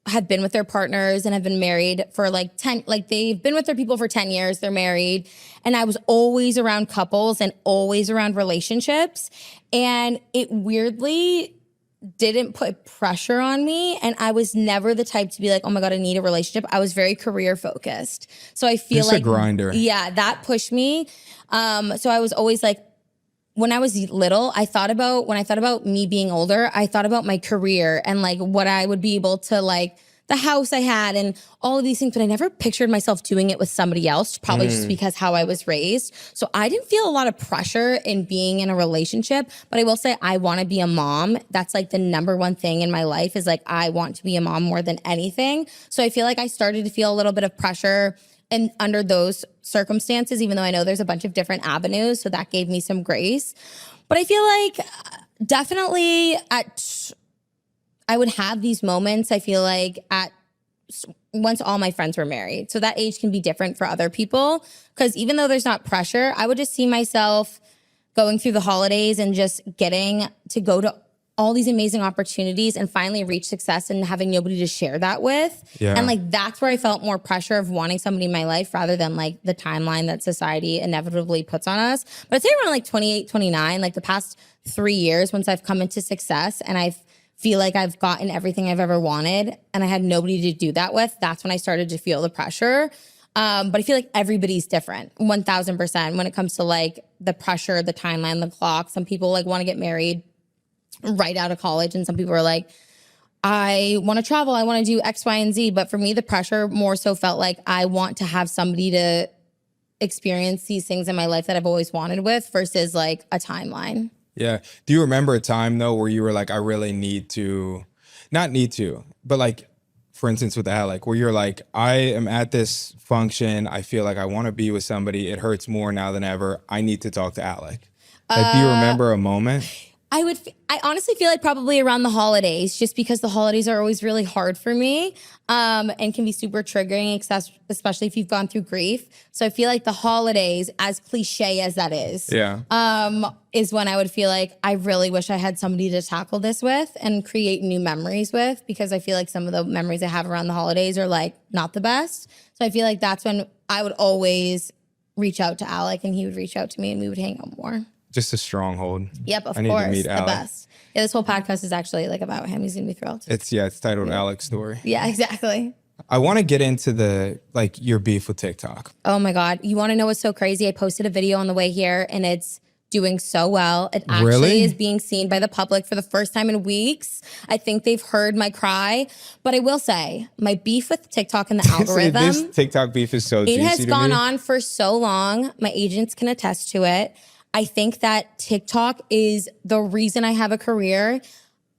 S1: have been with their partners and have been married for like 10, like they've been with their people for 10 years, they're married. And I was always around couples and always around relationships. And it weirdly didn't put pressure on me. And I was never the type to be like, oh my God, I need a relationship. I was very career focused. So I feel
S2: Just
S1: like
S2: a grinder.
S1: Yeah, that pushed me. So I was always like, when I was little, when I thought about me being older, I thought about my career and like what I would be able to like, the house I had and all of these things, but I never pictured myself doing it with somebody else, probably just because how I was raised. So I didn't feel a lot of pressure in being in a relationship, but I will say I want to be a mom. That's like the number one thing in my life is like, I want to be a mom more than anything. So I feel like I started to feel a little bit of pressure and under those circumstances, even though I know there's a bunch of different avenues. So that gave me some grace. But I feel like definitely I would have these moments, I feel like, once all my friends were married. So that age can be different for other people. Because even though there's not pressure, I would just see myself going through the holidays and just getting to go to all these amazing opportunities and finally reach success and having nobody to share that with.
S2: Yeah.
S1: And like, that's where I felt more pressure of wanting somebody in my life rather than like the timeline that society inevitably puts on us. But I'd say around like 28, 29, like the past 3 years, once I've come into success and I feel like I've gotten everything I've ever wanted and I had nobody to do that with, that's when I started to feel the pressure. But I feel like everybody's different, 1000% when it comes to like the pressure, the timeline, the clock. Some people like want to get married right out of college. And some people are like, I want to travel. I want to do X, Y, and Z. But for me, the pressure more so felt like I want to have somebody to experience these things in my life that I've always wanted with versus like a timeline.
S2: Yeah. Do you remember a time though where you were like, I really not need to, but like, for instance, with Alec, where you're like, I am at this function. I feel like I want to be with somebody. It hurts more now than ever. I need to talk to Alec. Like, do you remember a moment?
S1: I honestly feel like probably around the holidays, just because the holidays are always really hard for me and can be super triggering, especially if you've gone through grief. So I feel like the holidays, as cliche as that is, is when I would feel like I really wish I had somebody to tackle this with and create new memories with, because I feel like some of the memories I have around the holidays are like not the best. So I feel like that's when I would always reach out to Alec and he would reach out to me and we would hang out more.
S2: Just a stronghold.
S1: Yep, of
S2: I need
S1: course.
S2: to meet
S1: The
S2: Alec.
S1: best. Yeah, this whole podcast is actually like about him. He's gonna be thrilled.
S2: It's titled Alec's Story.
S1: Yeah, exactly.
S2: I want to get into your beef with TikTok.
S1: Oh my God. You want to know what's so crazy? I posted a video on the way here and it's doing so well. It actually
S2: Really?
S1: is being seen by the public for the first time in weeks. I think they've heard my cry. But I will say, my beef with TikTok and the algorithm,
S2: This TikTok beef is so juicy
S1: it has
S2: to
S1: gone
S2: me.
S1: on for so long. My agents can attest to it. I think that TikTok is the reason I have a career.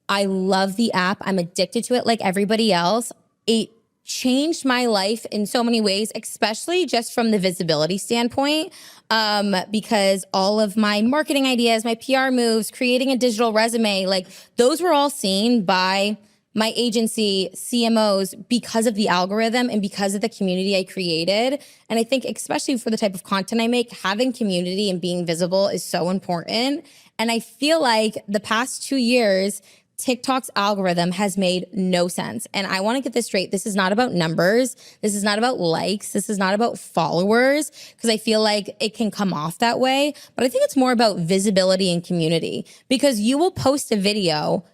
S1: I love the app. I'm addicted to it like everybody else. It changed my life in so many ways, especially just from the visibility standpoint, because all of my marketing ideas, my PR moves, creating a digital resume, like those were all seen by my agency, CMOs, because of the algorithm and because of the community I created. And I think especially for the type of content I make, having community and being visible is so important. And I feel like the past 2 years, TikTok's algorithm has made no sense. And I want to get this straight. This is not about numbers. This is not about likes. This is not about followers, because I feel like it can come off that way. But I think it's more about visibility and community, because you will post a video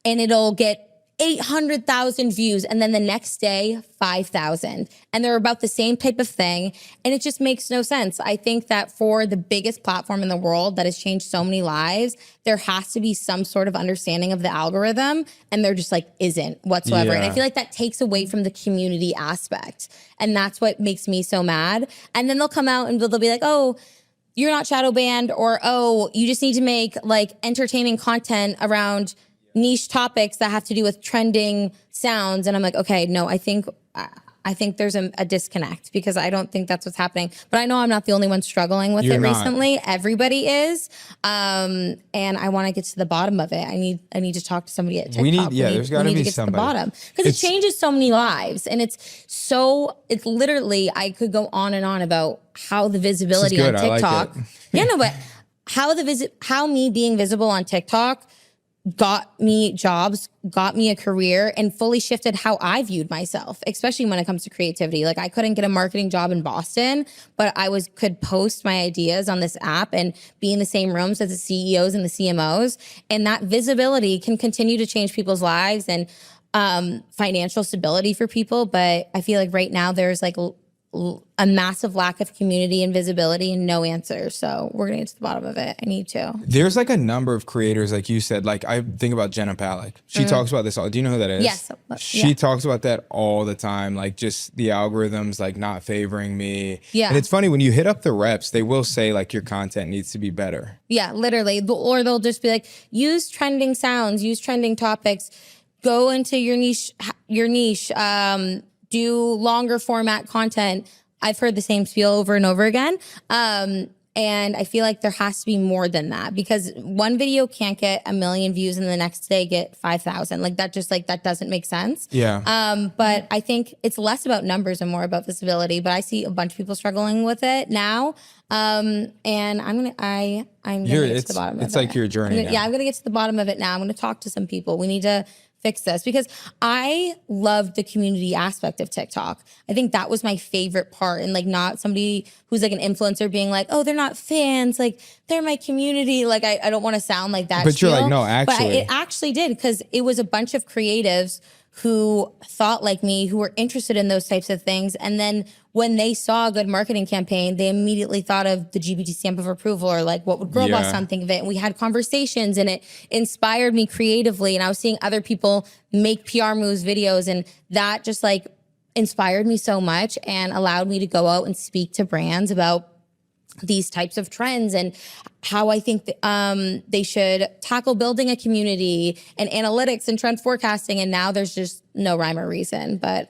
S1: and it'll get 800,000 views, and then the next day 5,000, and they're about the same type of thing, and it just makes no sense. I think that for the biggest platform in the world that has changed so many lives, there has to be some sort of understanding of the algorithm, and there just like isn't whatsoever. And I feel like that takes away from the community aspect, and that's what makes me so mad. And then they'll come out and they'll be like, oh, you're not shadow banned, or oh, you just need to make like entertaining content around niche topics that have to do with trending sounds. And I'm like, okay, no, I think there's a disconnect, because I don't think that's what's happening. But I know I'm not the only one struggling with it recently. Everybody is. And I want to get to the bottom of it. I need to talk to somebody at TikTok.
S2: There's got to be somebody. To the bottom,
S1: because it changes so many lives. And it's literally, I could go on and on about how the visibility on TikTok. Yeah, no, but how me being visible on TikTok got me jobs, got me a career, and fully shifted how I viewed myself, especially when it comes to creativity. Like, I couldn't get a marketing job in Boston, but I could post my ideas on this app and be in the same rooms as the CEOs and the CMOs. And that visibility can continue to change people's lives and financial stability for people. But I feel like right now there's like a massive lack of community and visibility and no answer. So we're gonna get to the bottom of it. I need to.
S2: There's like a number of creators, like you said, like I think about Jenna Palick. She talks about this all. Do you know who that is?
S1: Yes.
S2: She talks about that all the time. Like, just the algorithms like not favoring me.
S1: Yeah.
S2: And it's funny, when you hit up the reps, they will say like your content needs to be better.
S1: Yeah, literally. Or they'll just be like, use trending sounds, use trending topics, go into your niche, do longer format content. I've heard the same spiel over and over again. And I feel like there has to be more than that, because one video can't get 1 million views and the next day get 5,000. Like, that doesn't make sense.
S2: Yeah.
S1: But I think it's less about numbers and more about visibility. But I see a bunch of people struggling with it now. And I'm gonna get to the bottom of it.
S2: It's like your journey.
S1: I'm gonna get to the bottom of it now. I'm gonna talk to some people. We need to fix this, because I love the community aspect of TikTok. I think that was my favorite part, and like, not somebody who's like an influencer being like, oh, they're not fans, like they're my community. Like, I don't want to sound like that.
S2: But you're like, no, actually.
S1: But it actually did, because it was a bunch of creatives who thought like me, who were interested in those types of things. And then when they saw a good marketing campaign, they immediately thought of the GPT stamp of approval, or like, what would Girlboss think of it? And we had conversations, and it inspired me creatively. And I was seeing other people make PR moves videos, and that just like inspired me so much and allowed me to go out and speak to brands about these types of trends and how I think they should tackle building a community and analytics and trend forecasting. And now there's just no rhyme or reason. But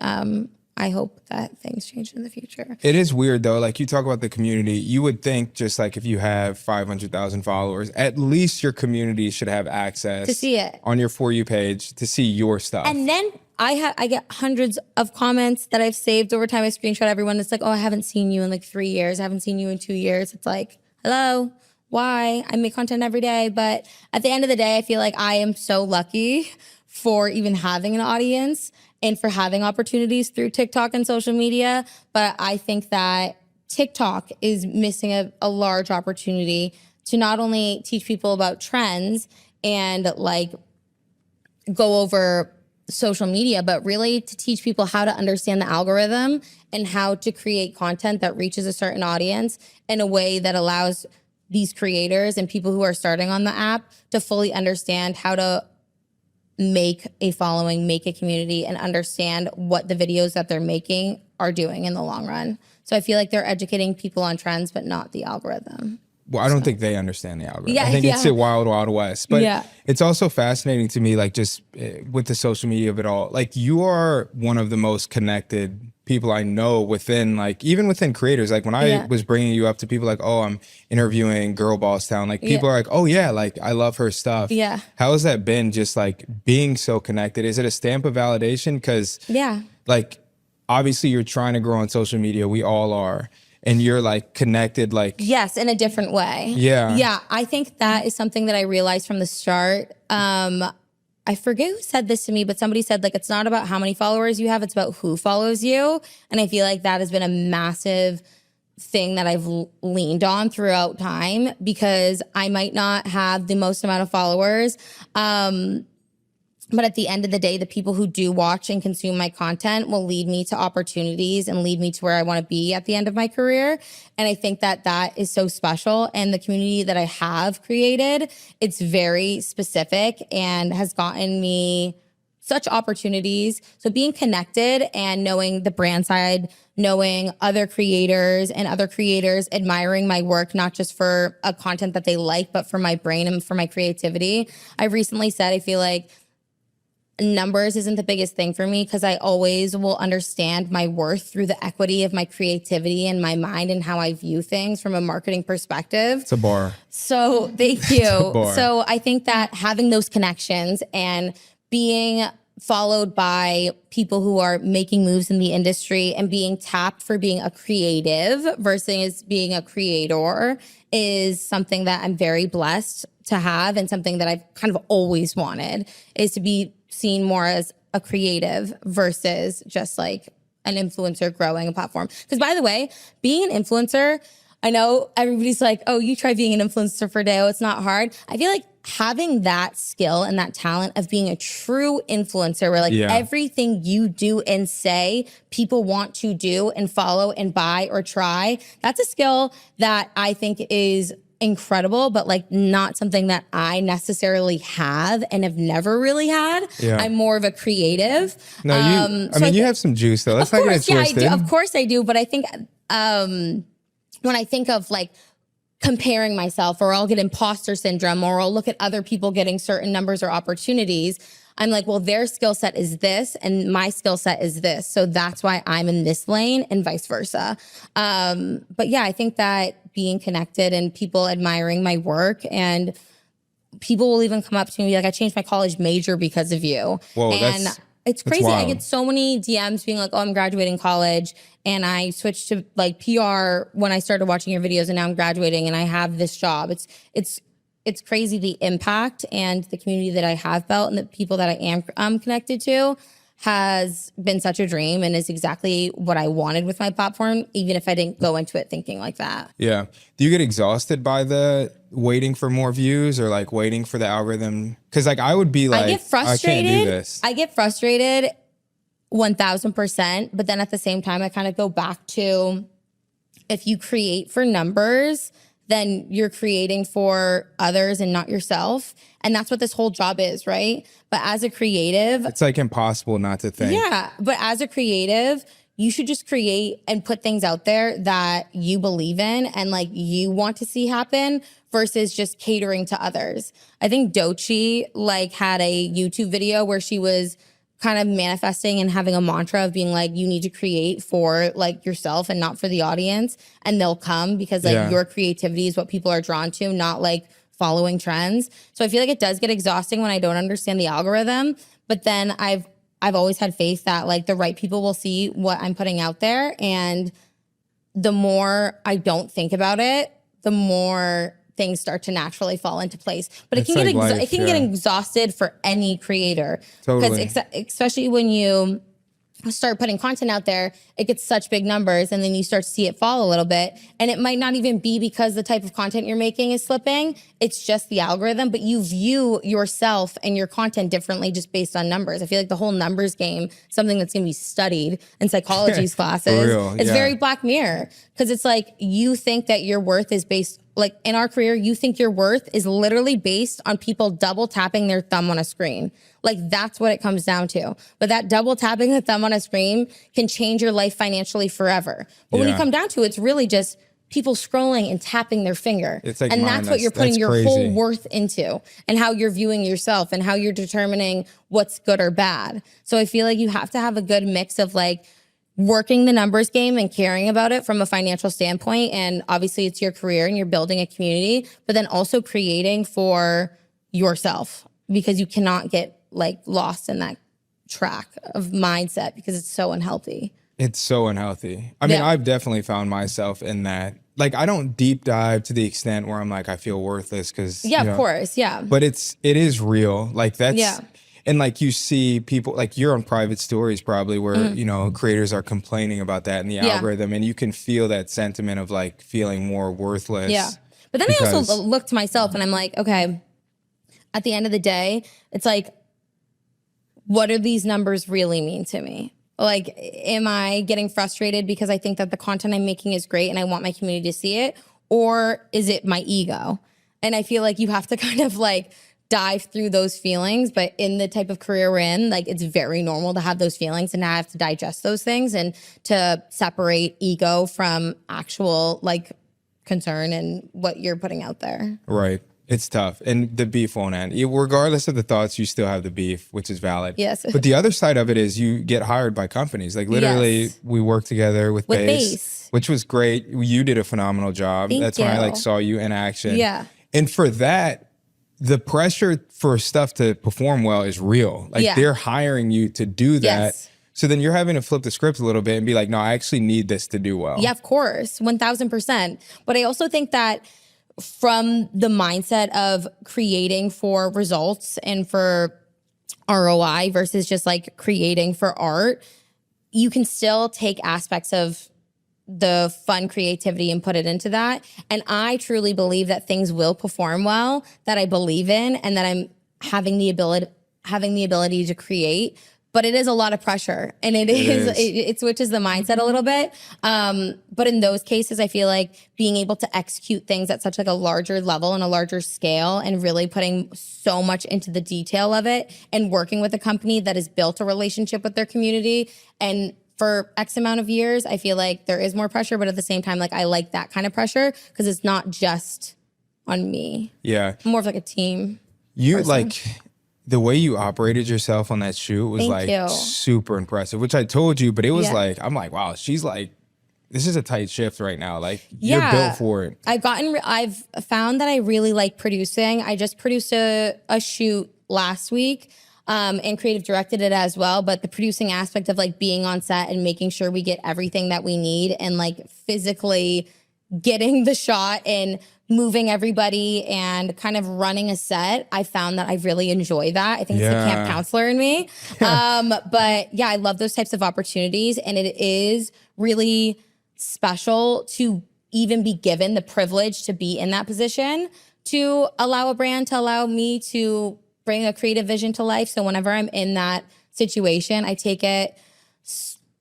S1: I hope that things change in the future.
S2: It is weird though. Like, you talk about the community, you would think just like if you have 500,000 followers, at least your community should have access
S1: to see it
S2: on your For You page, to see your stuff.
S1: And then I get hundreds of comments that I've saved over time. I screenshot everyone. It's like, oh, I haven't seen you in like 3 years. I haven't seen you in 2 years. It's like, hello, why? I make content every day. But at the end of the day, I feel like I am so lucky for even having an audience and for having opportunities through TikTok and social media. But I think that TikTok is missing a large opportunity to not only teach people about trends and like go over social media, but really to teach people how to understand the algorithm and how to create content that reaches a certain audience in a way that allows these creators and people who are starting on the app to fully understand how to make a following, make a community, and understand what the videos that they're making are doing in the long run. So I feel like they're educating people on trends, but not the algorithm.
S2: Well, I don't think they understand the algorithm. I think it's a wild, wild west. But it's also fascinating to me, like, just with the social media of it all. Like, you are one of the most connected people I know within, like, even within creators. Like, when I was bringing you up to people, like, oh, I'm interviewing Girl Boss Town. Like, people are like, oh, yeah, like, I love her stuff. Yeah. How has that been, just, like, being so connected? Is it a stamp of validation? Because, like, obviously you're trying to grow on social media. We all are. And you're like connected, like.
S1: Yes, in a different way.
S2: Yeah.
S1: Yeah, I think that is something that I realized from the start. I forget who said this to me, but somebody said like, it's not about how many followers you have, it's about who follows you. And I feel like that has been a massive thing that I've leaned on throughout time, because I might not have the most amount of followers. But at the end of the day, the people who do watch and consume my content will lead me to opportunities and lead me to where I want to be at the end of my career. And I think that that is so special. And the community that I have created, it's very specific and has gotten me such opportunities. So being connected and knowing the brand side, knowing other creators and other creators admiring my work, not just for a content that they like, but for my brain and for my creativity. I recently said, I feel like numbers isn't the biggest thing for me, because I always will understand my worth through the equity of my creativity and my mind and how I view things from a marketing perspective.
S2: It's a bar.
S1: So thank you. So I think that having those connections and being followed by people who are making moves in the industry and being tapped for being a creative versus being a creator is something that I'm very blessed to have, and something that I've kind of always wanted, is to be seen more as a creative versus just like an influencer growing a platform. Because by the way, being an influencer, I know everybody's like, oh, you try being an influencer for a day. Oh, it's not hard. I feel like having that skill and that talent of being a true influencer, where like everything you do and say, people want to do and follow and buy or try. That's a skill that I think is incredible, but like not something that I necessarily have and have never really had. I'm more of a creative.
S2: No, I mean, you have some juice though. Let's not get it twisted.
S1: Of course I do. But I think when I think of like comparing myself, or I'll get imposter syndrome, or I'll look at other people getting certain numbers or opportunities, I'm like, well, their skill set is this and my skill set is this. So that's why I'm in this lane, and vice versa. But yeah, I think that being connected and people admiring my work, and people will even come up to me and be like, I changed my college major because of you.
S2: Whoa,
S1: and it's crazy. I get so many DMs being like, oh, I'm graduating college and I switched to like PR when I started watching your videos, and now I'm graduating and I have this job. It's crazy, the impact and the community that I have built and the people that I am connected to has been such a dream, and is exactly what I wanted with my platform, even if I didn't go into it thinking like that.
S2: Yeah. Do you get exhausted by the waiting for more views, or like waiting for the algorithm? Because like I would be like,
S1: I get frustrated.
S2: I can't do this.
S1: I get frustrated 1000%. But then at the same time, I kind of go back to, if you create for numbers, then you're creating for others and not yourself. And that's what this whole job is, right? But as a creative,
S2: it's like impossible not to think.
S1: Yeah, but as a creative, you should just create and put things out there that you believe in and like you want to see happen, versus just catering to others. I think Doechii like had a YouTube video where she was kind of manifesting and having a mantra of being like, you need to create for like yourself and not for the audience, and they'll come, because like your creativity is what people are drawn to, not like following trends. So I feel like it does get exhausting when I don't understand the algorithm, but then I've always had faith that like the right people will see what I'm putting out there, and the more I don't think about it, the more things start to naturally fall into place. But it can get exhausted for any creator.
S2: Totally.
S1: Because especially when you start putting content out there, it gets such big numbers, and then you start to see it fall a little bit. And it might not even be because the type of content you're making is slipping. It's just the algorithm, but you view yourself and your content differently just based on numbers. I feel like the whole numbers game, something that's going to be studied in psychology's classes. It's very Black Mirror, because it's like, you think that your worth is based, like in our career, you think your worth is literally based on people double tapping their thumb on a screen. Like that's what it comes down to. But that double tapping the thumb on a screen can change your life financially forever. But when you come down to it, it's really just people scrolling and tapping their finger.
S2: It's like,
S1: and that's what you're putting your whole worth into, and how you're viewing yourself and how you're determining what's good or bad. So I feel like you have to have a good mix of like working the numbers game and caring about it from a financial standpoint. And obviously it's your career and you're building a community, but then also creating for yourself, because you cannot get like lost in that track of mindset, because it's so unhealthy.
S2: It's so unhealthy. I mean, I've definitely found myself in that. Like, I don't deep dive to the extent where I'm like, I feel worthless because,
S1: of course. Yeah.
S2: But it is real. Like that's, And like you see people, like you're on private stories probably where, you know, creators are complaining about that in the algorithm, and you can feel that sentiment of like feeling more worthless.
S1: Yeah. But then I also look to myself and I'm like, okay, at the end of the day, it's like, what do these numbers really mean to me? Like, am I getting frustrated because I think that the content I'm making is great and I want my community to see it? Or is it my ego? And I feel like you have to kind of like dive through those feelings. But in the type of career we're in, like it's very normal to have those feelings, and I have to digest those things and to separate ego from actual like concern and what you're putting out there.
S2: Right. It's tough. And the beef won't end. Regardless of the thoughts, you still have the beef, which is valid.
S1: Yes.
S2: But the other side of it is you get hired by companies. Like literally, we worked together with Base, which was great. You did a phenomenal job. That's when I like saw you in action.
S1: Yeah.
S2: And for that, the pressure for stuff to perform well is real. Like they're hiring you to do that.
S1: Yes.
S2: So then you're having to flip the script a little bit and be like, no, I actually need this to do well.
S1: Yeah, of course. 1000%. But I also think that from the mindset of creating for results and for ROI versus just like creating for art, you can still take aspects of the fun creativity and put it into that. And I truly believe that things will perform well, that I believe in, and that I'm having the ability to create. But it is a lot of pressure, and it switches the mindset a little bit. But in those cases, I feel like being able to execute things at such like a larger level and a larger scale, and really putting so much into the detail of it, and working with a company that has built a relationship with their community and for X amount of years, I feel like there is more pressure. But at the same time, like I like that kind of pressure because it's not just on me.
S2: Yeah,
S1: I'm more of like a team.
S2: You
S1: person.
S2: like. The way you operated yourself on that shoot was super impressive, which I told you, but it was like, I'm like, wow, she's like, this is a tight shift right now. Like you're built for it.
S1: I've found that I really like producing. I just produced a shoot last week and creative directed it as well. But the producing aspect of like being on set and making sure we get everything that we need and like physically getting the shot and moving everybody and kind of running a set, I found that I really enjoy that. I think it's the camp counselor in me. But yeah, I love those types of opportunities. And it is really special to even be given the privilege to be in that position, to allow a brand to allow me to bring a creative vision to life. So whenever I'm in that situation, I take it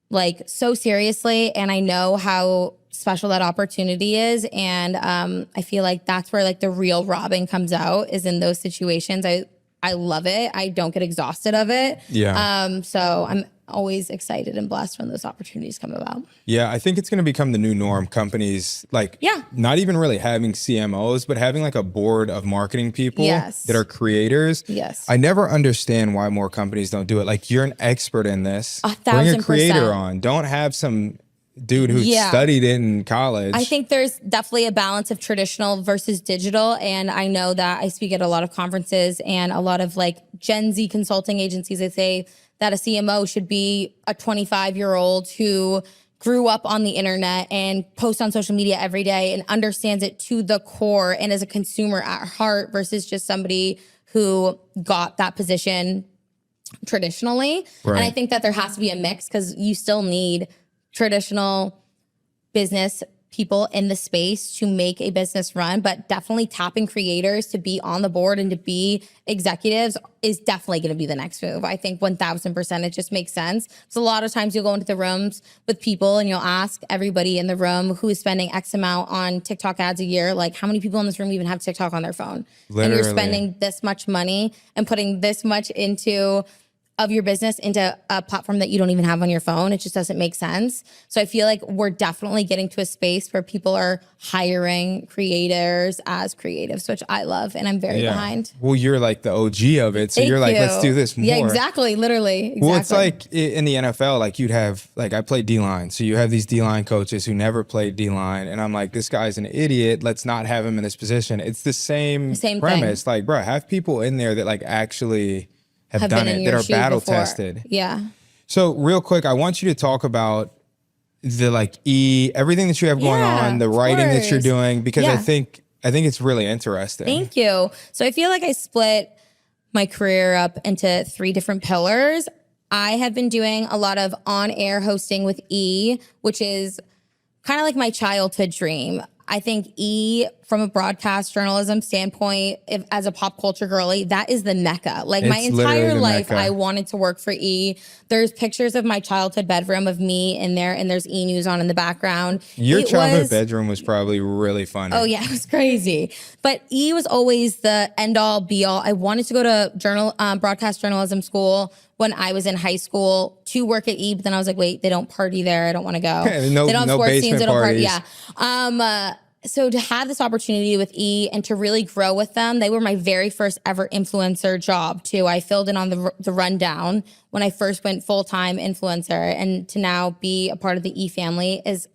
S1: like so seriously, and I know how special that opportunity is. And I feel like that's where like the real Robyn comes out, is in those situations. I love it. I don't get exhausted of it. Yeah. So I'm always excited and blessed when those opportunities come about.
S2: Yeah, I think it's going to become the new norm. Companies like not even really having CMOs, but having like a board of marketing people that are creators.
S1: Yes.
S2: I never understand why more companies don't do it. Like you're an expert in this.
S1: 1000%.
S2: Bring a creator on. Don't have some dude who studied it in college.
S1: I think there's definitely a balance of traditional versus digital. And I know that I speak at a lot of conferences and a lot of like Gen Z consulting agencies. They say that a CMO should be a 25-year-old who grew up on the internet and posts on social media every day and understands it to the core and is a consumer at heart, versus just somebody who got that position traditionally. Right. And I think that there has to be a mix, because you still need traditional business people in the space to make a business run, but definitely tapping creators to be on the board and to be executives is definitely going to be the next move. I think 1000%, it just makes sense. So a lot of times you'll go into the rooms with people and you'll ask everybody in the room who is spending X amount on TikTok ads a year, like how many people in this room even have TikTok on their phone? Literally. And you're spending this much money and putting this much into of your business into a platform that you don't even have on your phone. It just doesn't make sense. So I feel like we're definitely getting to a space where people are hiring creators as creatives, which I love and I'm very behind.
S2: Well, you're like the OG of it. So you're like, let's do this more.
S1: Yeah, exactly. Literally. Exactly.
S2: Well, it's like in the NFL, like you'd have, like I played D-line. So you have these D-line coaches who never played D-line. And I'm like, this guy's an idiot. Let's not have him in this position. It's the same premise. Like, bro, have people in there that like actually have done it, that are battle tested. Yeah. So real quick, I want you to talk about the like everything that you have going on, the writing that you're doing, because I think it's really interesting.
S1: Thank you. So I feel like I split my career up into 3 different pillars. I have been doing a lot of on-air hosting with E, which is kind of like my childhood dream. I think E, from a broadcast journalism standpoint, as a pop culture girly, that is the mecca. Like my
S2: It's literally
S1: entire
S2: the
S1: life,
S2: mecca.
S1: I wanted to work for E. There's pictures of my childhood bedroom of me in there, and there's E News on in the background.
S2: Your childhood bedroom was probably really funny.
S1: Oh yeah, it was crazy. But E was always the end all be all. I wanted to go to broadcast journalism school when I was in high school to work at E, but then I was like, wait, they don't party there. I don't want to go.
S2: No,
S1: they don't have
S2: no
S1: sports
S2: basement
S1: teams. They don't party.
S2: parties.
S1: Yeah. So to have this opportunity with E and to really grow with them, they were my very first ever influencer job too. I filled in on the rundown when I first went full-time influencer, and to now be a part of the E family is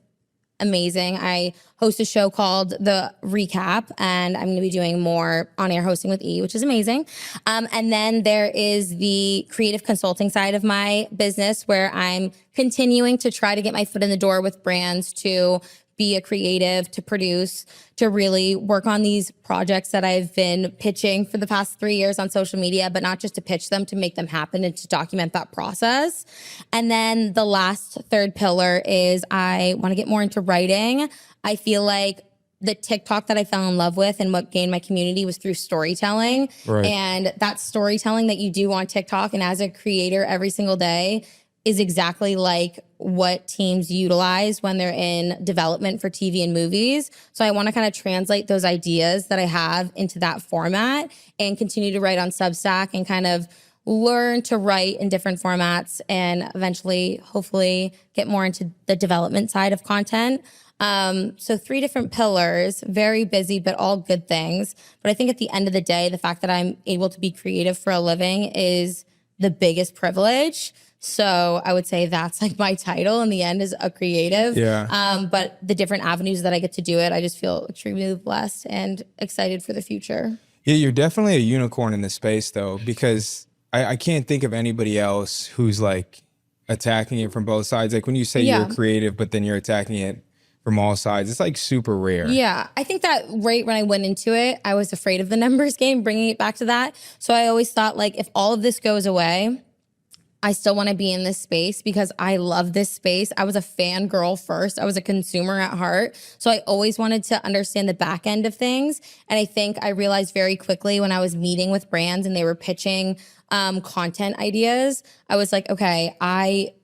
S1: amazing. I host a show called The Recap, and I'm going to be doing more on-air hosting with E, which is amazing. And then there is the creative consulting side of my business, where I'm continuing to try to get my foot in the door with brands to be a creative, to produce, to really work on these projects that I've been pitching for the past 3 years on social media, but not just to pitch them, to make them happen and to document that process. And then the last third pillar is I want to get more into writing. I feel like the TikTok that I fell in love with and what gained my community was through storytelling.
S2: Right.
S1: And that storytelling that you do on TikTok and as a creator every single day is exactly like what teams utilize when they're in development for TV and movies. So I want to kind of translate those ideas that I have into that format and continue to write on Substack and kind of learn to write in different formats and eventually, hopefully, get more into the development side of content. So 3 different pillars, very busy, but all good things. But I think at the end of the day, the fact that I'm able to be creative for a living is the biggest privilege. So I would say that's like my title in the end, is a creative.
S2: Yeah.
S1: But the different avenues that I get to do it, I just feel extremely blessed and excited for the future.
S2: Yeah, you're definitely a unicorn in this space, though, because I can't think of anybody else who's like attacking it from both sides. Like when you say you're creative, but then you're attacking it from all sides, it's like super rare.
S1: Yeah, I think that right when I went into it, I was afraid of the numbers game, bringing it back to that. So I always thought, like, if all of this goes away, I still want to be in this space because I love this space. I was a fangirl first. I was a consumer at heart. So I always wanted to understand the back end of things. And I think I realized very quickly when I was meeting with brands and they were pitching content ideas, I was like, okay, I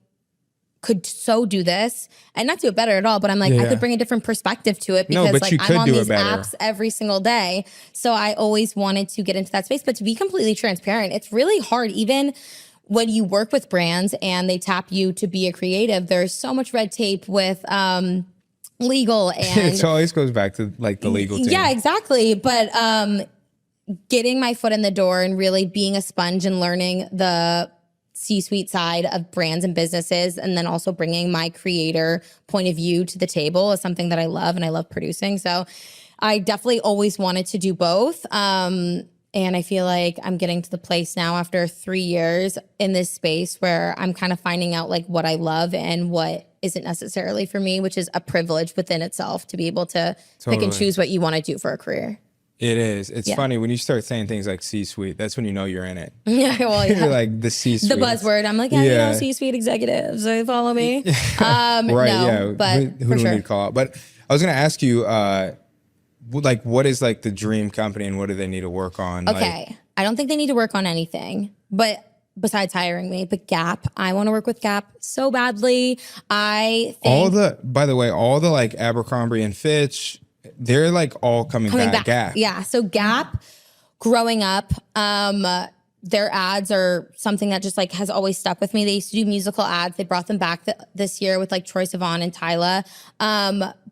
S1: could so do this and not do it better at all. But I'm like, I could bring a different perspective to it because I'm on these apps every single day. So I always wanted to get into that space. But to be completely transparent, it's really hard. Even when you work with brands and they tap you to be a creative, there's so much red tape with legal and
S2: it always goes back to like the legal team.
S1: Yeah, exactly. But getting my foot in the door and really being a sponge and learning the C-suite side of brands and businesses, and then also bringing my creator point of view to the table is something that I love, and I love producing. So I definitely always wanted to do both. And I feel like I'm getting to the place now after 3 years in this space where I'm kind of finding out like what I love and what isn't necessarily for me, which is a privilege within itself to be able to pick and choose what you want to do for a career.
S2: It is. It's funny when you start saying things like C-suite, that's when you know you're in it.
S1: Yeah, well, yeah.
S2: You're like the C-suite.
S1: The buzzword. I'm like, you know, C-suite executives. So follow me.
S2: Right,
S1: no, but
S2: who
S1: for
S2: do
S1: sure.
S2: we need to call out? But I was going to ask you, like, what is like the dream company and what do they need to work on?
S1: Okay.
S2: Like,
S1: I don't think they need to work on anything, but besides hiring me, but Gap, I want to work with Gap so badly. I think
S2: by the way, all the like Abercrombie and Fitch, they're like all coming back. Gap.
S1: Yeah. So Gap, growing up, their ads are something that just like has always stuck with me. They used to do musical ads. They brought them back this year with like Troye Sivan and Tyla.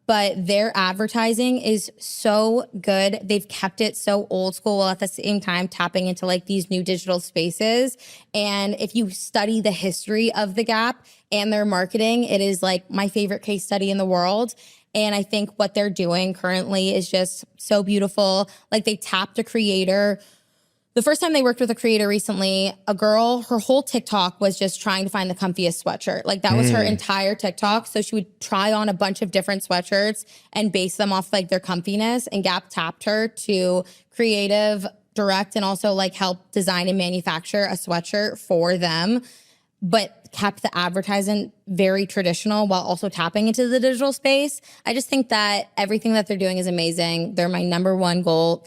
S1: But their advertising is so good. They've kept it so old school while at the same time tapping into like these new digital spaces. And if you study the history of the Gap and their marketing, it is like my favorite case study in the world. And I think what they're doing currently is just so beautiful. Like they tapped a creator. The first time they worked with a creator recently, a girl, her whole TikTok was just trying to find the comfiest sweatshirt. Like that was her entire TikTok. So she would try on a bunch of different sweatshirts and base them off like their comfiness. And Gap tapped her to creative direct and also like help design and manufacture a sweatshirt for them, but kept the advertising very traditional while also tapping into the digital space. I just think that everything that they're doing is amazing. They're my number one goal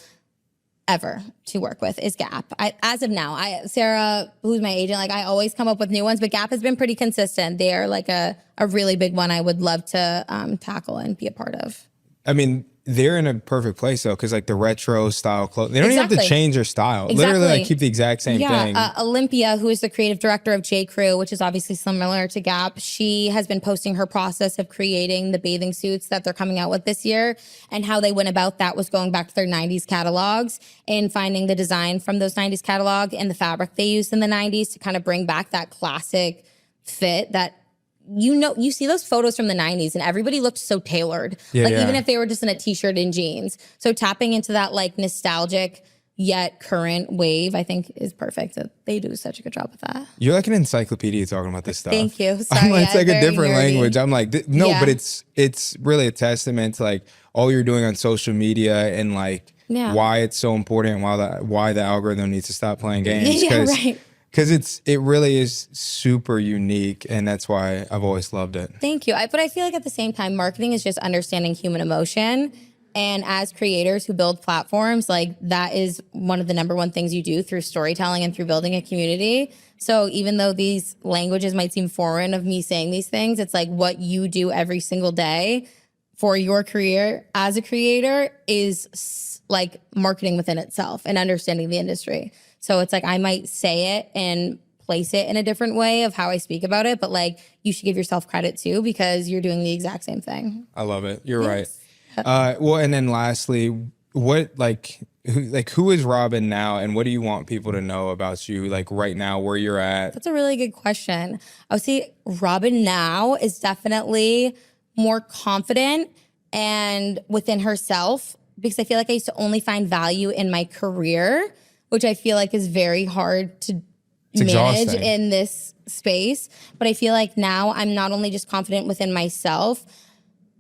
S1: ever to work with is Gap. As of now, Sarah, who's my agent, like I always come up with new ones, but Gap has been pretty consistent. They are like a really big one I would love to tackle and be a part of.
S2: I mean, they're in a perfect place though, because like the retro style clothes, they don't even have to change their style. Literally, like keep the exact same thing.
S1: Olympia, who is the creative director of J. Crew, which is obviously similar to Gap, she has been posting her process of creating the bathing suits that they're coming out with this year, and how they went about that was going back to their 90s catalogs and finding the design from those 90s catalog and the fabric they used in the 90s to kind of bring back that classic fit that you see those photos from the 90s and everybody looked so tailored. Even if they were just in a t-shirt and jeans. So tapping into that like nostalgic yet current wave, I think is perfect. They do such a good job with that.
S2: You're like an encyclopedia talking about this stuff.
S1: Thank you. Sorry,
S2: it's like a different
S1: nerdy
S2: language. I'm like, but it's really a testament to like all you're doing on social media and like why it's so important and why the algorithm needs to stop playing games. Because it really is super unique, and that's why I've always loved it.
S1: Thank you. But I feel like at the same time, marketing is just understanding human emotion. And as creators who build platforms, like that is one of the number one things you do through storytelling and through building a community. So even though these languages might seem foreign of me saying these things, it's like what you do every single day for your career as a creator is like marketing within itself and understanding the industry. So it's like I might say it and place it in a different way of how I speak about it, but like you should give yourself credit too because you're doing the exact same thing.
S2: I love it. You're right. Well, and then lastly, who is Robyn now, and what do you want people to know about you, like right now, where you're at?
S1: That's a really good question. I would say Robyn now is definitely more confident and within herself, because I feel like I used to only find value in my career, which I feel like is very hard to manage in this space. But I feel like now I'm not only just confident within myself,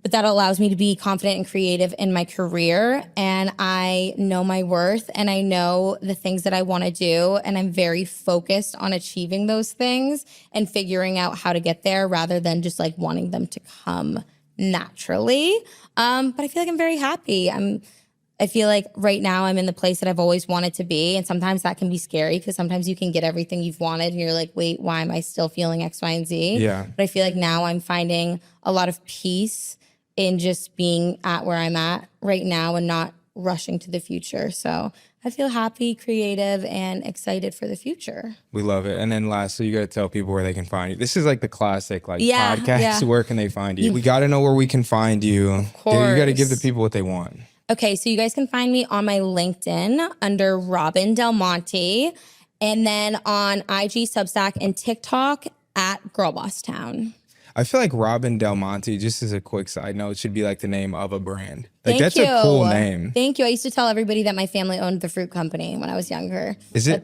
S1: but that allows me to be confident and creative in my career. And I know my worth and I know the things that I want to do. And I'm very focused on achieving those things and figuring out how to get there rather than just like wanting them to come naturally. But I feel like I'm very happy. I feel like right now I'm in the place that I've always wanted to be. And sometimes that can be scary because sometimes you can get everything you've wanted and you're like, wait, why am I still feeling X, Y, and Z?
S2: Yeah.
S1: But I feel like now I'm finding a lot of peace in just being at where I'm at right now and not rushing to the future. So I feel happy, creative, and excited for the future.
S2: We love it. And then lastly, you got to tell people where they can find you. This is like the classic podcast. Yeah. Where can they find you? We got to know where we can find you.
S1: Of course.
S2: You got to give the people what they want.
S1: Okay, so you guys can find me on my LinkedIn under Robyn Delmonte, and then on IG, Substack, and TikTok at Girlbosstown.
S2: I feel like Robyn Delmonte, just as a quick side note, should be like the name of a brand. Like
S1: Thank
S2: that's
S1: you.
S2: a cool name.
S1: Thank you. I used to tell everybody that my family owned the fruit company when I was younger.
S2: Is it?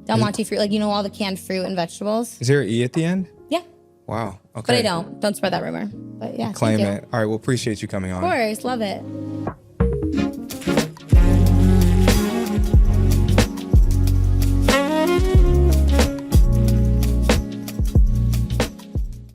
S1: Delmonte fruit, like you know all the canned fruit and vegetables?
S2: Is there an E at the end?
S1: Yeah.
S2: Wow. Okay.
S1: But I don't. Don't spread that rumor. But yeah.
S2: Claim it. All right. Well, appreciate you coming on.
S1: Of course. Love it.